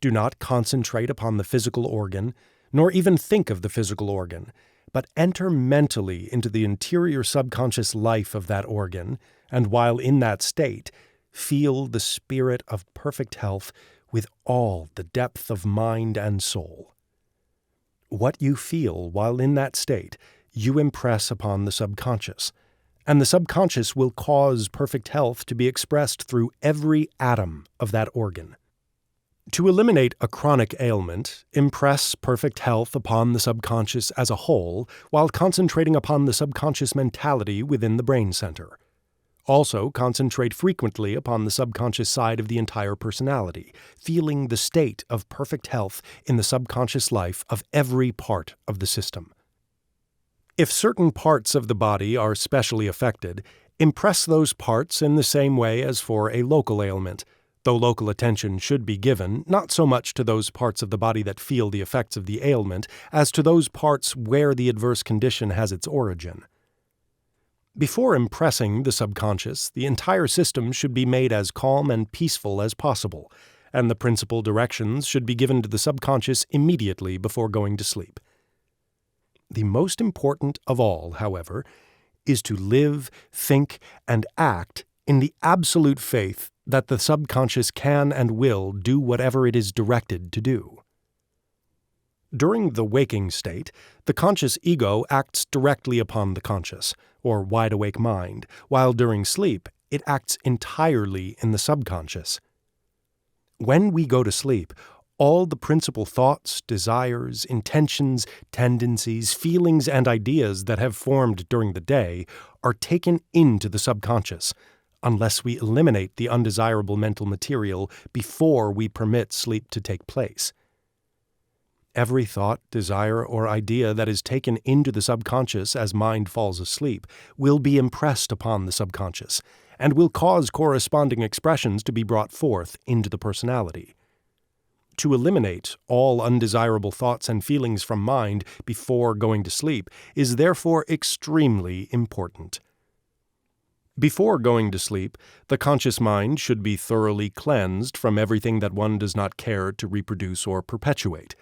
Do not concentrate upon the physical organ, nor even think of the physical organ, but enter mentally into the interior subconscious life of that organ, and while in that state, feel the spirit of perfect health with all the depth of mind and soul. What you feel while in that state, you impress upon the subconscious, and the subconscious will cause perfect health to be expressed through every atom of that organ. To eliminate a chronic ailment, impress perfect health upon the subconscious as a whole while concentrating upon the subconscious mentality within the brain center. Also, concentrate frequently upon the subconscious side of the entire personality, feeling the state of perfect health in the subconscious life of every part of the system. If certain parts of the body are specially affected, impress those parts in the same way as for a local ailment, though local attention should be given not so much to those parts of the body that feel the effects of the ailment as to those parts where the adverse condition has its origin. Before impressing the subconscious, the entire system should be made as calm and peaceful as possible, and the principal directions should be given to the subconscious immediately before going to sleep. The most important of all, however, is to live, think, and act in the absolute faith that the subconscious can and will do whatever it is directed to do. During the waking state, the conscious ego acts directly upon the conscious, or wide-awake mind, while during sleep, it acts entirely in the subconscious. When we go to sleep, all the principal thoughts, desires, intentions, tendencies, feelings, and ideas that have formed during the day are taken into the subconscious, unless we eliminate the undesirable mental material before we permit sleep to take place. Every thought, desire, or idea that is taken into the subconscious as mind falls asleep will be impressed upon the subconscious, and will cause corresponding expressions to be brought forth into the personality. To eliminate all undesirable thoughts and feelings from mind before going to sleep is therefore extremely important. Before going to sleep, the conscious mind should be thoroughly cleansed from everything that one does not care to reproduce or perpetuate,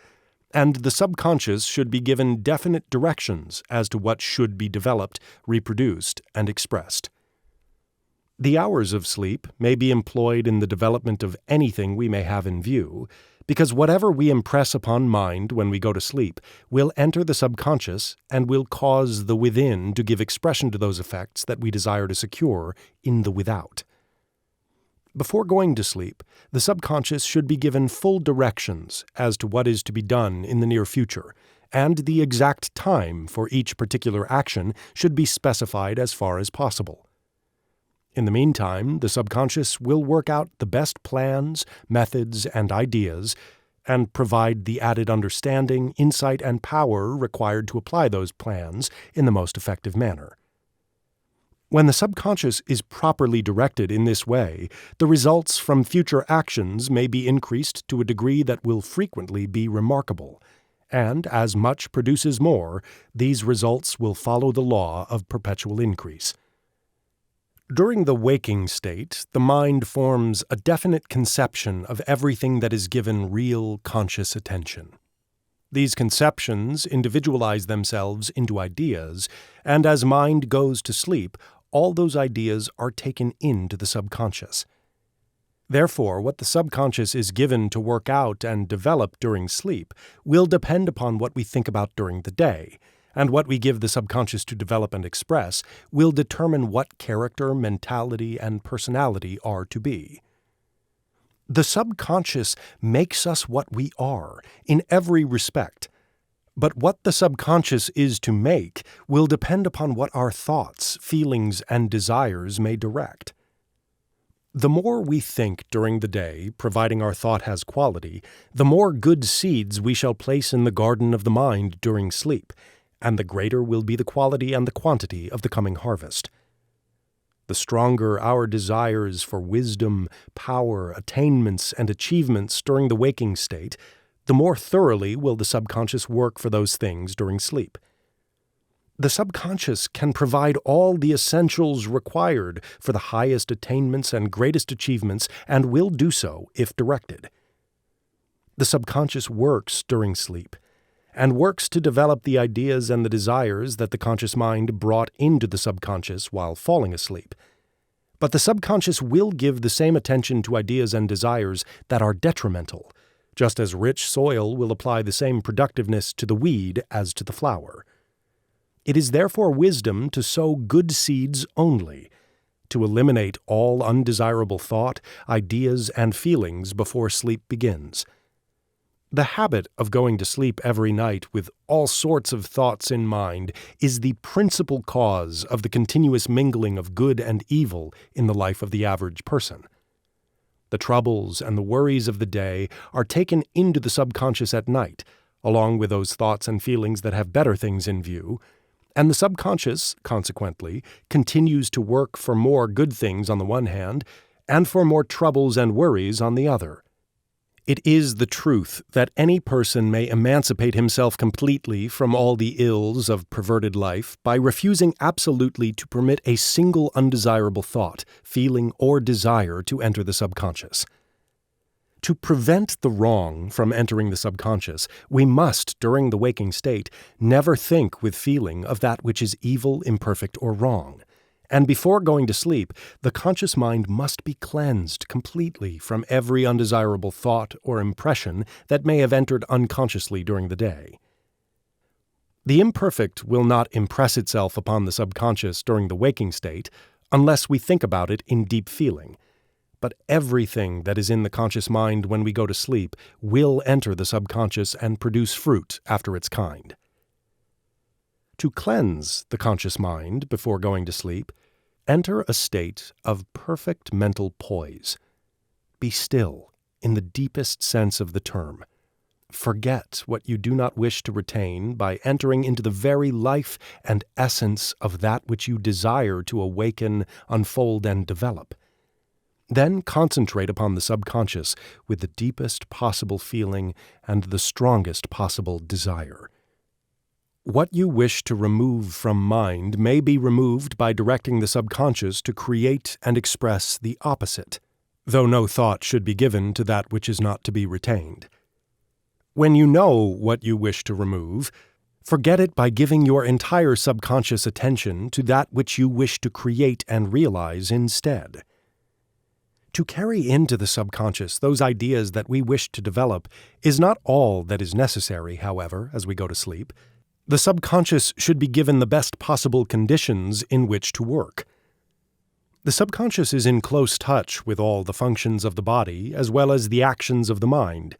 and the subconscious should be given definite directions as to what should be developed, reproduced, and expressed. The hours of sleep may be employed in the development of anything we may have in view, because whatever we impress upon mind when we go to sleep will enter the subconscious and will cause the within to give expression to those effects that we desire to secure in the without. Before going to sleep, the subconscious should be given full directions as to what is to be done in the near future, and the exact time for each particular action should be specified as far as possible. In the meantime, the subconscious will work out the best plans, methods, and ideas, and provide the added understanding, insight, and power required to apply those plans in the most effective manner. When the subconscious is properly directed in this way, the results from future actions may be increased to a degree that will frequently be remarkable, and as much produces more, these results will follow the law of perpetual increase. During the waking state, the mind forms a definite conception of everything that is given real conscious attention. These conceptions individualize themselves into ideas, and as mind goes to sleep, all those ideas are taken into the subconscious. Therefore, what the subconscious is given to work out and develop during sleep will depend upon what we think about during the day, and what we give the subconscious to develop and express will determine what character, mentality, and personality are to be. The subconscious makes us what we are, in every respect. But what the subconscious is to make will depend upon what our thoughts, feelings, and desires may direct. The more we think during the day, providing our thought has quality, the more good seeds we shall place in the garden of the mind during sleep, and the greater will be the quality and the quantity of the coming harvest. The stronger our desires for wisdom, power, attainments, and achievements during the waking state, the more thoroughly will the subconscious work for those things during sleep. The subconscious can provide all the essentials required for the highest attainments and greatest achievements, and will do so if directed. The subconscious works during sleep, and works to develop the ideas and the desires that the conscious mind brought into the subconscious while falling asleep. But the subconscious will give the same attention to ideas and desires that are detrimental, just as rich soil will apply the same productiveness to the weed as to the flower. It is therefore wisdom to sow good seeds only, to eliminate all undesirable thought, ideas, and feelings before sleep begins. The habit of going to sleep every night with all sorts of thoughts in mind is the principal cause of the continuous mingling of good and evil in the life of the average person. The troubles and the worries of the day are taken into the subconscious at night, along with those thoughts and feelings that have better things in view, and the subconscious, consequently, continues to work for more good things on the one hand, and for more troubles and worries on the other. It is the truth that any person may emancipate himself completely from all the ills of perverted life by refusing absolutely to permit a single undesirable thought, feeling, or desire to enter the subconscious. To prevent the wrong from entering the subconscious, we must, during the waking state, never think with feeling of that which is evil, imperfect, or wrong. And before going to sleep, the conscious mind must be cleansed completely from every undesirable thought or impression that may have entered unconsciously during the day. The imperfect will not impress itself upon the subconscious during the waking state unless we think about it in deep feeling. But everything that is in the conscious mind when we go to sleep will enter the subconscious and produce fruit after its kind. To cleanse the conscious mind before going to sleep, enter a state of perfect mental poise. Be still in the deepest sense of the term. Forget what you do not wish to retain by entering into the very life and essence of that which you desire to awaken, unfold, and develop. Then concentrate upon the subconscious with the deepest possible feeling and the strongest possible desire. What you wish to remove from mind may be removed by directing the subconscious to create and express the opposite, though no thought should be given to that which is not to be retained. When you know what you wish to remove, forget it by giving your entire subconscious attention to that which you wish to create and realize instead. To carry into the subconscious those ideas that we wish to develop is not all that is necessary, however, as we go to sleep. The subconscious should be given the best possible conditions in which to work. The subconscious is in close touch with all the functions of the body as well as the actions of the mind.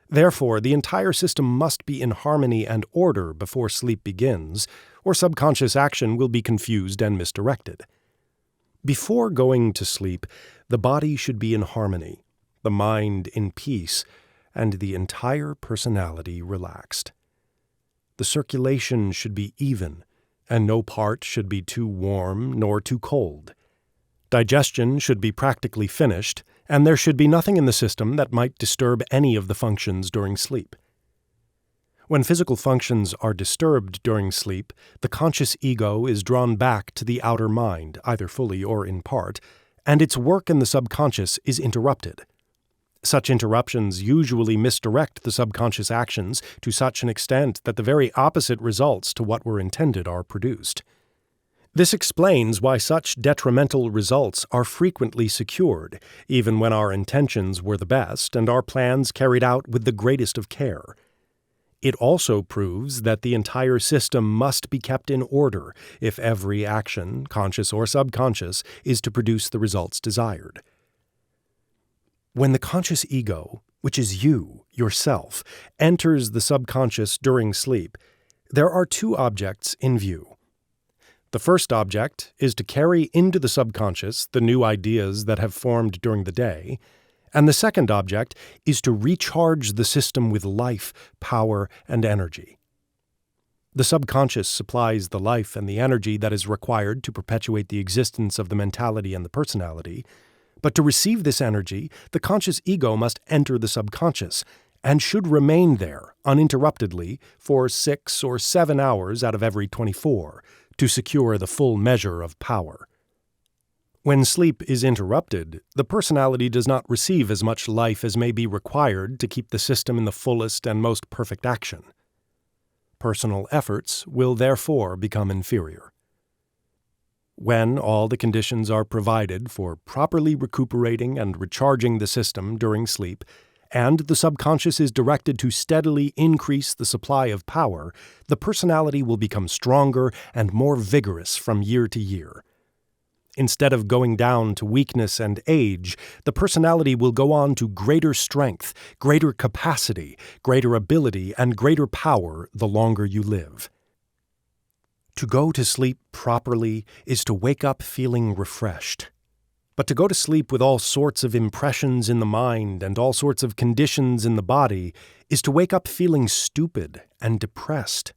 Therefore, the entire system must be in harmony and order before sleep begins, or subconscious action will be confused and misdirected. Before going to sleep, the body should be in harmony, the mind in peace, and the entire personality relaxed. The circulation should be even, and no part should be too warm nor too cold. Digestion should be practically finished, and there should be nothing in the system that might disturb any of the functions during sleep. When physical functions are disturbed during sleep, the conscious ego is drawn back to the outer mind, either fully or in part, and its work in the subconscious is interrupted. Such interruptions usually misdirect the subconscious actions to such an extent that the very opposite results to what were intended are produced. This explains why such detrimental results are frequently secured, even when our intentions were the best and our plans carried out with the greatest of care. It also proves that the entire system must be kept in order if every action, conscious or subconscious, is to produce the results desired. When the conscious ego, which is you, yourself, enters the subconscious during sleep, there are two objects in view. The first object is to carry into the subconscious the new ideas that have formed during the day, and the second object is to recharge the system with life, power, and energy. The subconscious supplies the life and the energy that is required to perpetuate the existence of the mentality and the personality, but to receive this energy, the conscious ego must enter the subconscious and should remain there uninterruptedly for 6 or 7 hours out of every 24 to secure the full measure of power. When sleep is interrupted, the personality does not receive as much life as may be required to keep the system in the fullest and most perfect action. Personal efforts will therefore become inferior. When all the conditions are provided for properly recuperating and recharging the system during sleep, and the subconscious is directed to steadily increase the supply of power, the personality will become stronger and more vigorous from year to year. Instead of going down to weakness and age, the personality will go on to greater strength, greater capacity, greater ability, and greater power the longer you live. To go to sleep properly is to wake up feeling refreshed. But to go to sleep with all sorts of impressions in the mind and all sorts of conditions in the body is to wake up feeling stupid and depressed.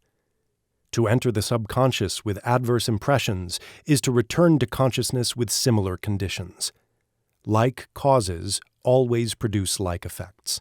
To enter the subconscious with adverse impressions is to return to consciousness with similar conditions. Like causes always produce like effects.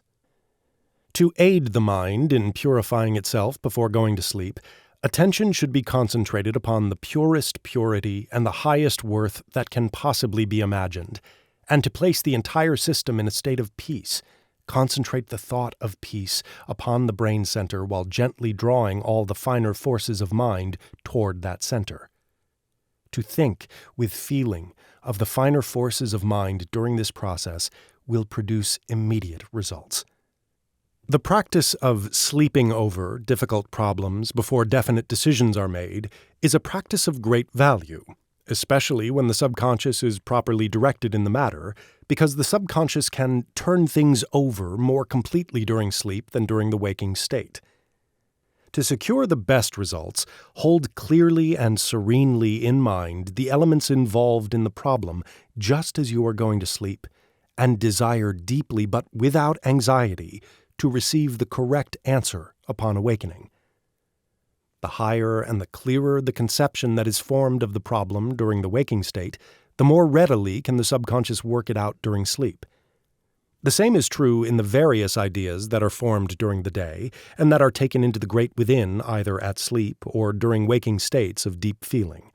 To aid the mind in purifying itself before going to sleep, attention should be concentrated upon the purest purity and the highest worth that can possibly be imagined, and to place the entire system in a state of peace. Concentrate the thought of peace upon the brain center while gently drawing all the finer forces of mind toward that center. To think with feeling of the finer forces of mind during this process will produce immediate results. The practice of sleeping over difficult problems before definite decisions are made is a practice of great value, especially when the subconscious is properly directed in the matter, because the subconscious can turn things over more completely during sleep than during the waking state. To secure the best results, hold clearly and serenely in mind the elements involved in the problem just as you are going to sleep, and desire deeply but without anxiety to receive the correct answer upon awakening. The higher and the clearer the conception that is formed of the problem during the waking state, the more readily can the subconscious work it out during sleep. The same is true in the various ideas that are formed during the day and that are taken into the great within either at sleep or during waking states of deep feeling.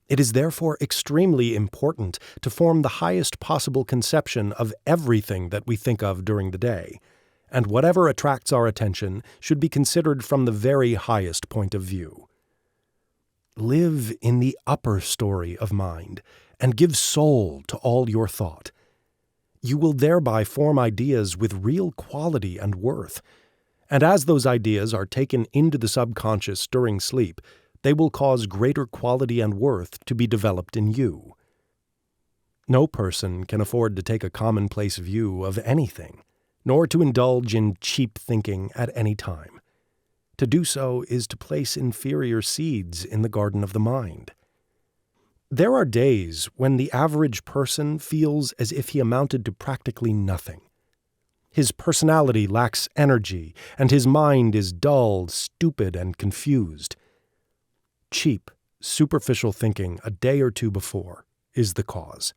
It is therefore extremely important to form the highest possible conception of everything that we think of during the day, and whatever attracts our attention should be considered from the very highest point of view. Live in the upper story of mind, and give soul to all your thought. You will thereby form ideas with real quality and worth, and as those ideas are taken into the subconscious during sleep, they will cause greater quality and worth to be developed in you. No person can afford to take a commonplace view of anything, nor to indulge in cheap thinking at any time. To do so is to place inferior seeds in the garden of the mind. There are days when the average person feels as if he amounted to practically nothing. His personality lacks energy, and his mind is dull, stupid, and confused. Cheap, superficial thinking a day or two before is the cause.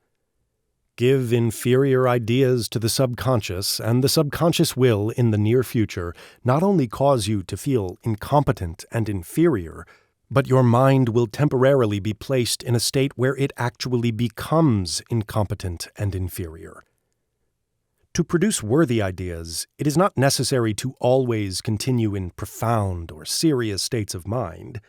Give inferior ideas to the subconscious, and the subconscious will, in the near future, not only cause you to feel incompetent and inferior, but your mind will temporarily be placed in a state where it actually becomes incompetent and inferior. To produce worthy ideas, it is not necessary to always continue in profound or serious states of mind.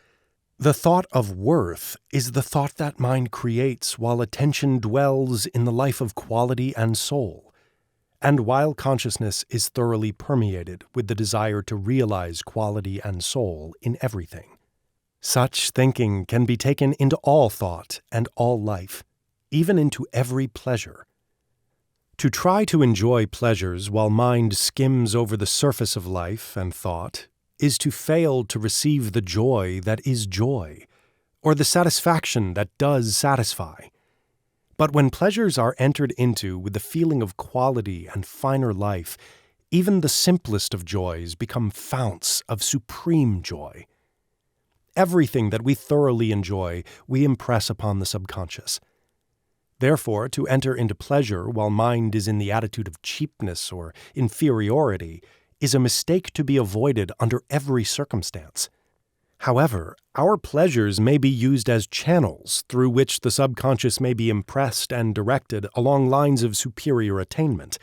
The thought of worth is the thought that mind creates while attention dwells in the life of quality and soul, and while consciousness is thoroughly permeated with the desire to realize quality and soul in everything. Such thinking can be taken into all thought and all life, even into every pleasure. To try to enjoy pleasures while mind skims over the surface of life and thought is to fail to receive the joy that is joy, or the satisfaction that does satisfy. But when pleasures are entered into with the feeling of quality and finer life, even the simplest of joys become founts of supreme joy. Everything that we thoroughly enjoy, we impress upon the subconscious. Therefore, to enter into pleasure while mind is in the attitude of cheapness or inferiority is a mistake to be avoided under every circumstance. However, our pleasures may be used as channels through which the subconscious may be impressed and directed along lines of superior attainment,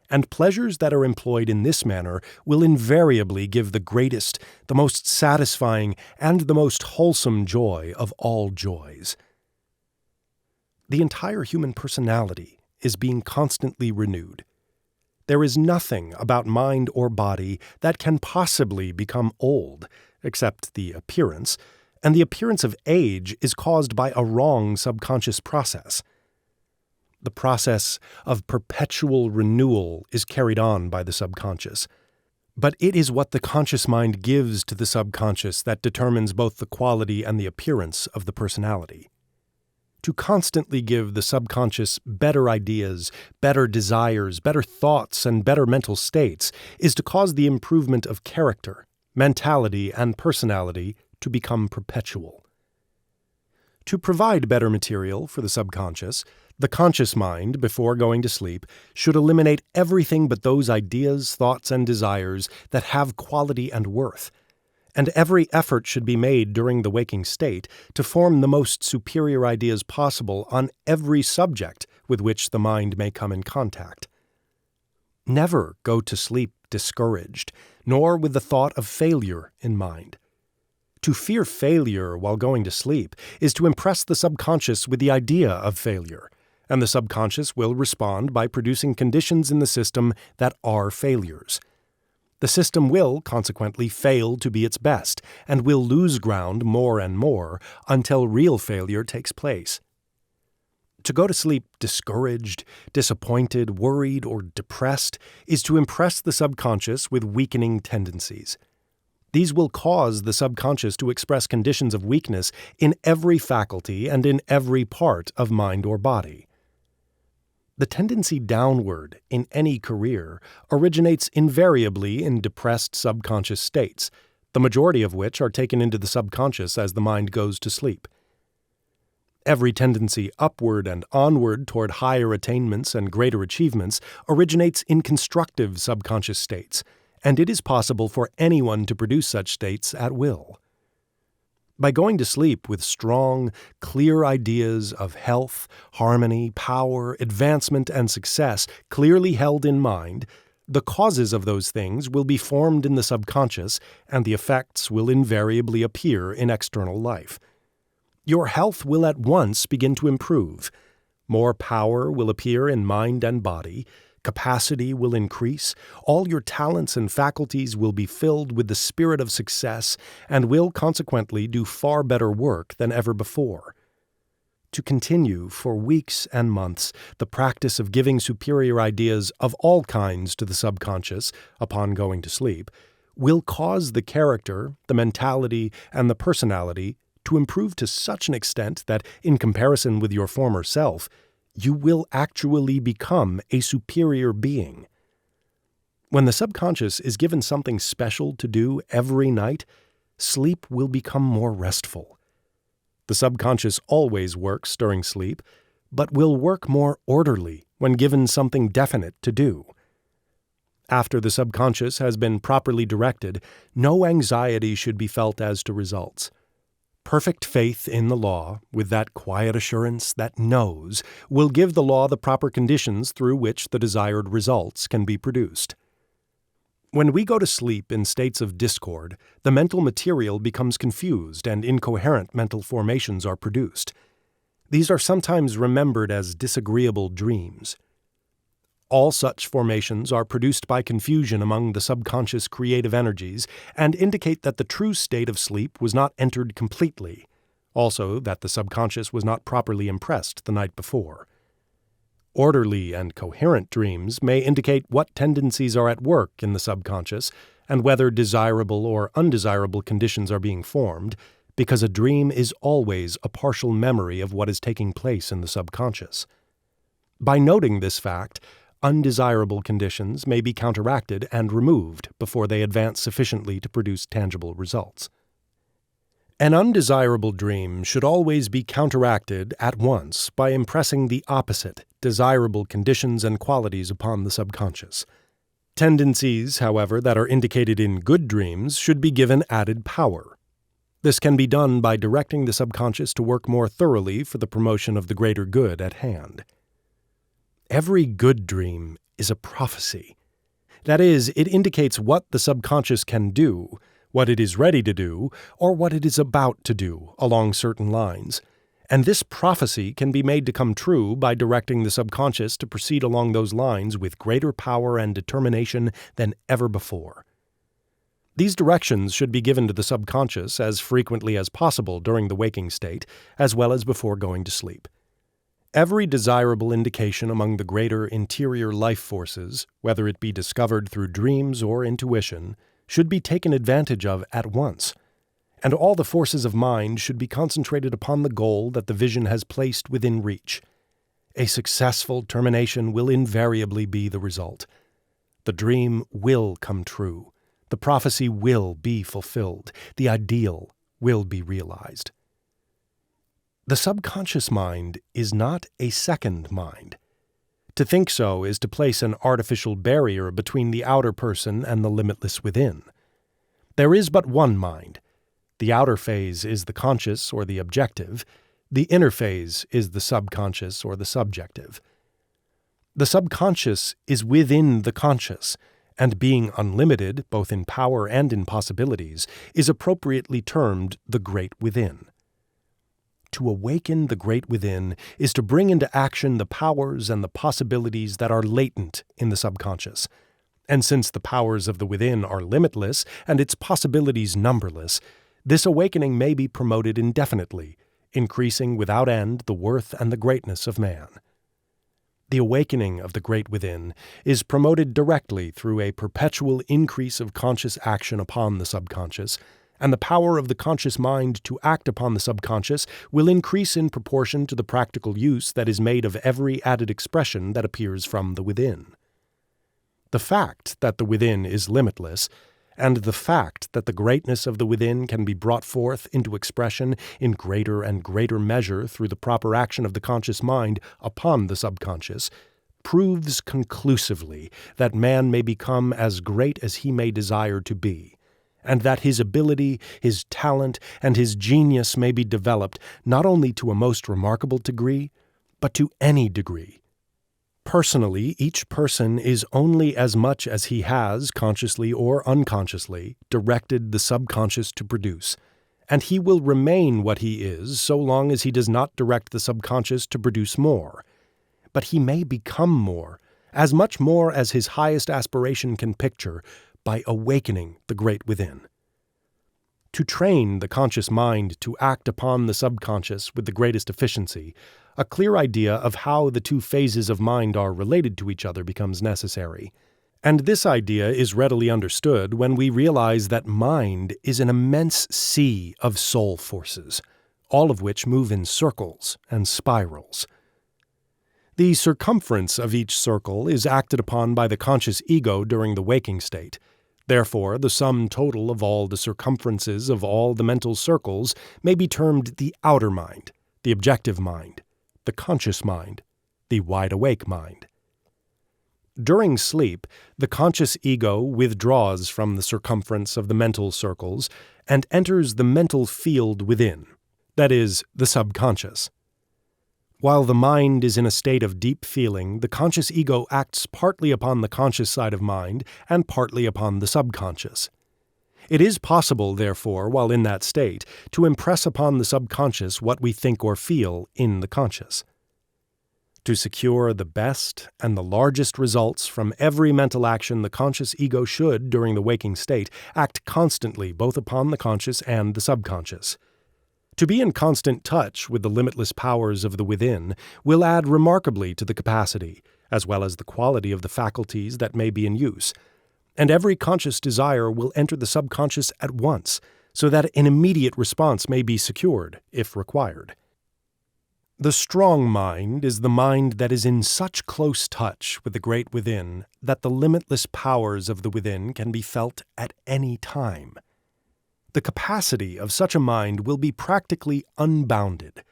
and pleasures that are employed in this manner will invariably give the greatest, the most satisfying, and the most wholesome joy of all joys. The entire human personality is being constantly renewed. There is nothing about mind or body that can possibly become old, except the appearance, and the appearance of age is caused by a wrong subconscious process. The process of perpetual renewal is carried on by the subconscious, but it is what the conscious mind gives to the subconscious that determines both the quality and the appearance of the personality. To constantly give the subconscious better ideas, better desires, better thoughts, and better mental states is to cause the improvement of character, mentality, and personality to become perpetual. To provide better material for the subconscious, the conscious mind, before going to sleep, should eliminate everything but those ideas, thoughts, and desires that have quality and worth, and every effort should be made during the waking state to form the most superior ideas possible on every subject with which the mind may come in contact. Never go to sleep discouraged, nor with the thought of failure in mind. To fear failure while going to sleep is to impress the subconscious with the idea of failure, and the subconscious will respond by producing conditions in the system that are failures. The system will, consequently, fail to be its best, and will lose ground more and more until real failure takes place. To go to sleep discouraged, disappointed, worried, or depressed is to impress the subconscious with weakening tendencies. These will cause the subconscious to express conditions of weakness in every faculty and in every part of mind or body. The tendency downward in any career originates invariably in depressed subconscious states, the majority of which are taken into the subconscious as the mind goes to sleep. Every tendency upward and onward toward higher attainments and greater achievements originates in constructive subconscious states, and it is possible for anyone to produce such states at will. By going to sleep with strong, clear ideas of health, harmony, power, advancement, and success clearly held in mind, the causes of those things will be formed in the subconscious, and the effects will invariably appear in external life. Your health will at once begin to improve. More power will appear in mind and body. Capacity will increase, all your talents and faculties will be filled with the spirit of success and will consequently do far better work than ever before. To continue for weeks and months the practice of giving superior ideas of all kinds to the subconscious upon going to sleep will cause the character, the mentality, and the personality to improve to such an extent that, in comparison with your former self, you will actually become a superior being. When the subconscious is given something special to do every night, sleep will become more restful. The subconscious always works during sleep, but will work more orderly when given something definite to do. After the subconscious has been properly directed, no anxiety should be felt as to results. Perfect faith in the law, with that quiet assurance that knows, will give the law the proper conditions through which the desired results can be produced. When we go to sleep in states of discord, the mental material becomes confused and incoherent mental formations are produced. These are sometimes remembered as disagreeable dreams. All such formations are produced by confusion among the subconscious creative energies and indicate that the true state of sleep was not entered completely, also that the subconscious was not properly impressed the night before. Orderly and coherent dreams may indicate what tendencies are at work in the subconscious and whether desirable or undesirable conditions are being formed, because a dream is always a partial memory of what is taking place in the subconscious. By noting this fact, undesirable conditions may be counteracted and removed before they advance sufficiently to produce tangible results. An undesirable dream should always be counteracted at once by impressing the opposite, desirable conditions and qualities upon the subconscious. Tendencies, however, that are indicated in good dreams should be given added power. This can be done by directing the subconscious to work more thoroughly for the promotion of the greater good at hand. Every good dream is a prophecy. That is, it indicates what the subconscious can do, what it is ready to do, or what it is about to do along certain lines. And this prophecy can be made to come true by directing the subconscious to proceed along those lines with greater power and determination than ever before. These directions should be given to the subconscious as frequently as possible during the waking state, as well as before going to sleep. Every desirable indication among the greater interior life forces, whether it be discovered through dreams or intuition, should be taken advantage of at once, and all the forces of mind should be concentrated upon the goal that the vision has placed within reach. A successful termination will invariably be the result. The dream will come true. The prophecy will be fulfilled. The ideal will be realized. The subconscious mind is not a second mind. To think so is to place an artificial barrier between the outer person and the limitless within. There is but one mind. The outer phase is the conscious or the objective. The inner phase is the subconscious or the subjective. The subconscious is within the conscious, and being unlimited, both in power and in possibilities, is appropriately termed the great within. To awaken the great within is to bring into action the powers and the possibilities that are latent in the subconscious. And since the powers of the within are limitless and its possibilities numberless, this awakening may be promoted indefinitely, increasing without end the worth and the greatness of man. The awakening of the great within is promoted directly through a perpetual increase of conscious action upon the subconscious, and the power of the conscious mind to act upon the subconscious will increase in proportion to the practical use that is made of every added expression that appears from the within. The fact that the within is limitless, and the fact that the greatness of the within can be brought forth into expression in greater and greater measure through the proper action of the conscious mind upon the subconscious, proves conclusively that man may become as great as he may desire to be, and that his ability, his talent, and his genius may be developed not only to a most remarkable degree, but to any degree. Personally, each person is only as much as he has, consciously or unconsciously, directed the subconscious to produce, and he will remain what he is so long as he does not direct the subconscious to produce more. But he may become more, as much more as his highest aspiration can picture, by awakening the great within. To train the conscious mind to act upon the subconscious with the greatest efficiency, a clear idea of how the two phases of mind are related to each other becomes necessary. And this idea is readily understood when we realize that mind is an immense sea of soul forces, all of which move in circles and spirals. The circumference of each circle is acted upon by the conscious ego during the waking state. Therefore, the sum total of all the circumferences of all the mental circles may be termed the outer mind, the objective mind, the conscious mind, the wide-awake mind. During sleep, the conscious ego withdraws from the circumference of the mental circles and enters the mental field within, that is, the subconscious. While the mind is in a state of deep feeling, the conscious ego acts partly upon the conscious side of mind and partly upon the subconscious. It is possible, therefore, while in that state, to impress upon the subconscious what we think or feel in the conscious. To secure the best and the largest results from every mental action, the conscious ego should, during the waking state, act constantly both upon the conscious and the subconscious. To be in constant touch with the limitless powers of the within will add remarkably to the capacity, as well as the quality of the faculties that may be in use, and every conscious desire will enter the subconscious at once, so that an immediate response may be secured, if required. The strong mind is the mind that is in such close touch with the great within that the limitless powers of the within can be felt at any time. The capacity of such a mind will be practically unbounded.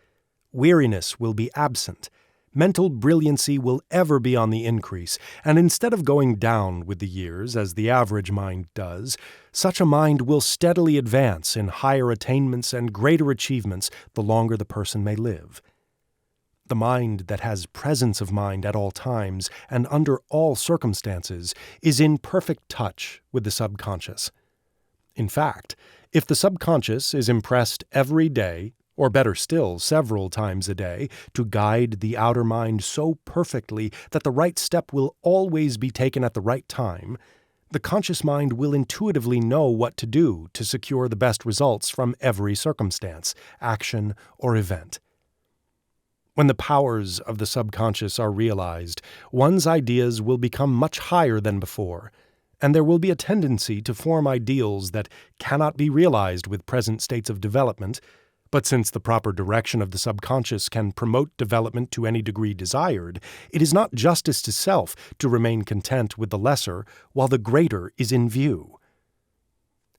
Weariness will be absent. Mental brilliancy will ever be on the increase, and instead of going down with the years, as the average mind does, such a mind will steadily advance in higher attainments and greater achievements the longer the person may live. The mind that has presence of mind at all times and under all circumstances is in perfect touch with the subconscious. In fact, if the subconscious is impressed every day, or better still, several times a day, to guide the outer mind so perfectly that the right step will always be taken at the right time, the conscious mind will intuitively know what to do to secure the best results from every circumstance, action, or event. When the powers of the subconscious are realized, one's ideas will become much higher than before, and there will be a tendency to form ideals that cannot be realized with present states of development. But since the proper direction of the subconscious can promote development to any degree desired, it is not justice to self to remain content with the lesser while the greater is in view.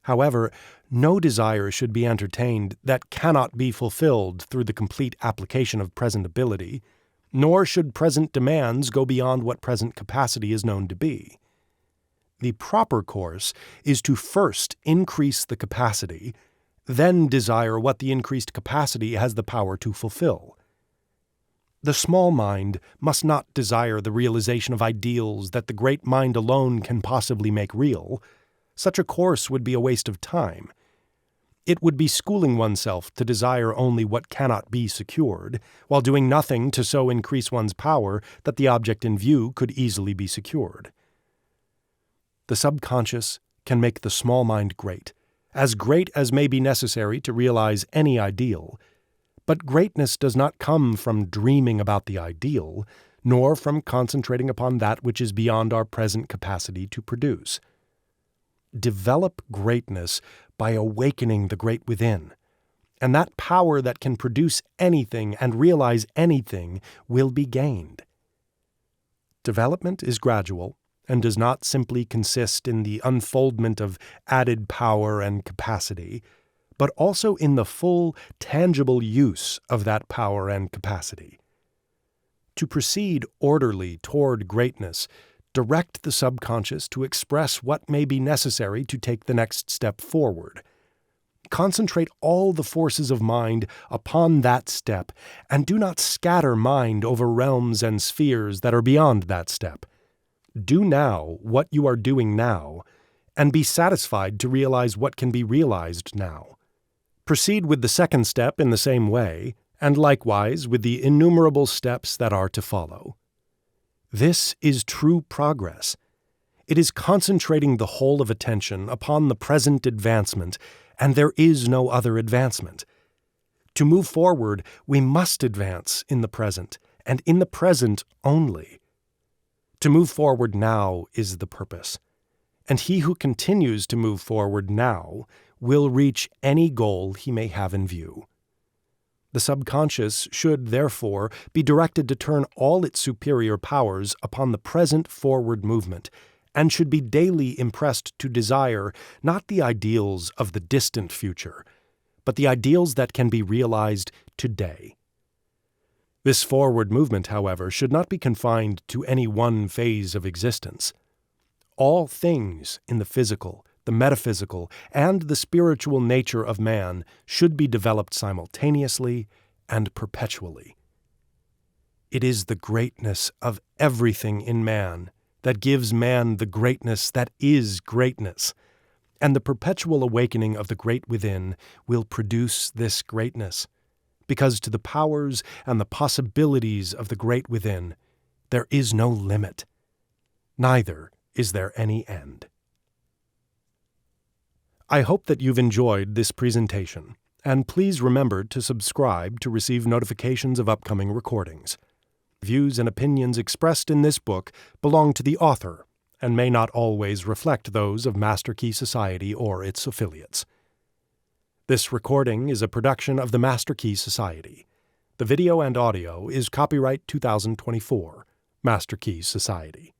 However, no desire should be entertained that cannot be fulfilled through the complete application of present ability, nor should present demands go beyond what present capacity is known to be. The proper course is to first increase the capacity, then desire what the increased capacity has the power to fulfill. The small mind must not desire the realization of ideals that the great mind alone can possibly make real. Such a course would be a waste of time. It would be schooling oneself to desire only what cannot be secured, while doing nothing to so increase one's power that the object in view could easily be secured. The subconscious can make the small mind great as may be necessary to realize any ideal, but greatness does not come from dreaming about the ideal, nor from concentrating upon that which is beyond our present capacity to produce. Develop greatness by awakening the great within, and that power that can produce anything and realize anything will be gained. Development is gradual, and does not simply consist in the unfoldment of added power and capacity, but also in the full, tangible use of that power and capacity. To proceed orderly toward greatness, direct the subconscious to express what may be necessary to take the next step forward. Concentrate all the forces of mind upon that step, and do not scatter mind over realms and spheres that are beyond that step. Do now what you are doing now, and be satisfied to realize what can be realized now. Proceed with the second step in the same way, and likewise with the innumerable steps that are to follow. This is true progress. It is concentrating the whole of attention upon the present advancement, and there is no other advancement. To move forward, we must advance in the present, and in the present only. To move forward now is the purpose, and he who continues to move forward now will reach any goal he may have in view. The subconscious should, therefore, be directed to turn all its superior powers upon the present forward movement, and should be daily impressed to desire not the ideals of the distant future, but the ideals that can be realized today. This forward movement, however, should not be confined to any one phase of existence. All things in the physical, the metaphysical, and the spiritual nature of man should be developed simultaneously and perpetually. It is the greatness of everything in man that gives man the greatness that is greatness, and the perpetual awakening of the great within will produce this greatness, because to the powers and the possibilities of the great within there is no limit, neither is there any end. I hope that you've enjoyed this presentation, and please remember to subscribe to receive notifications of upcoming recordings. Views and opinions expressed in this book belong to the author and may not always reflect those of Master Key Society or its affiliates. This recording is a production of the Master Key Society. The video and audio is copyright 2024, Master Key Society.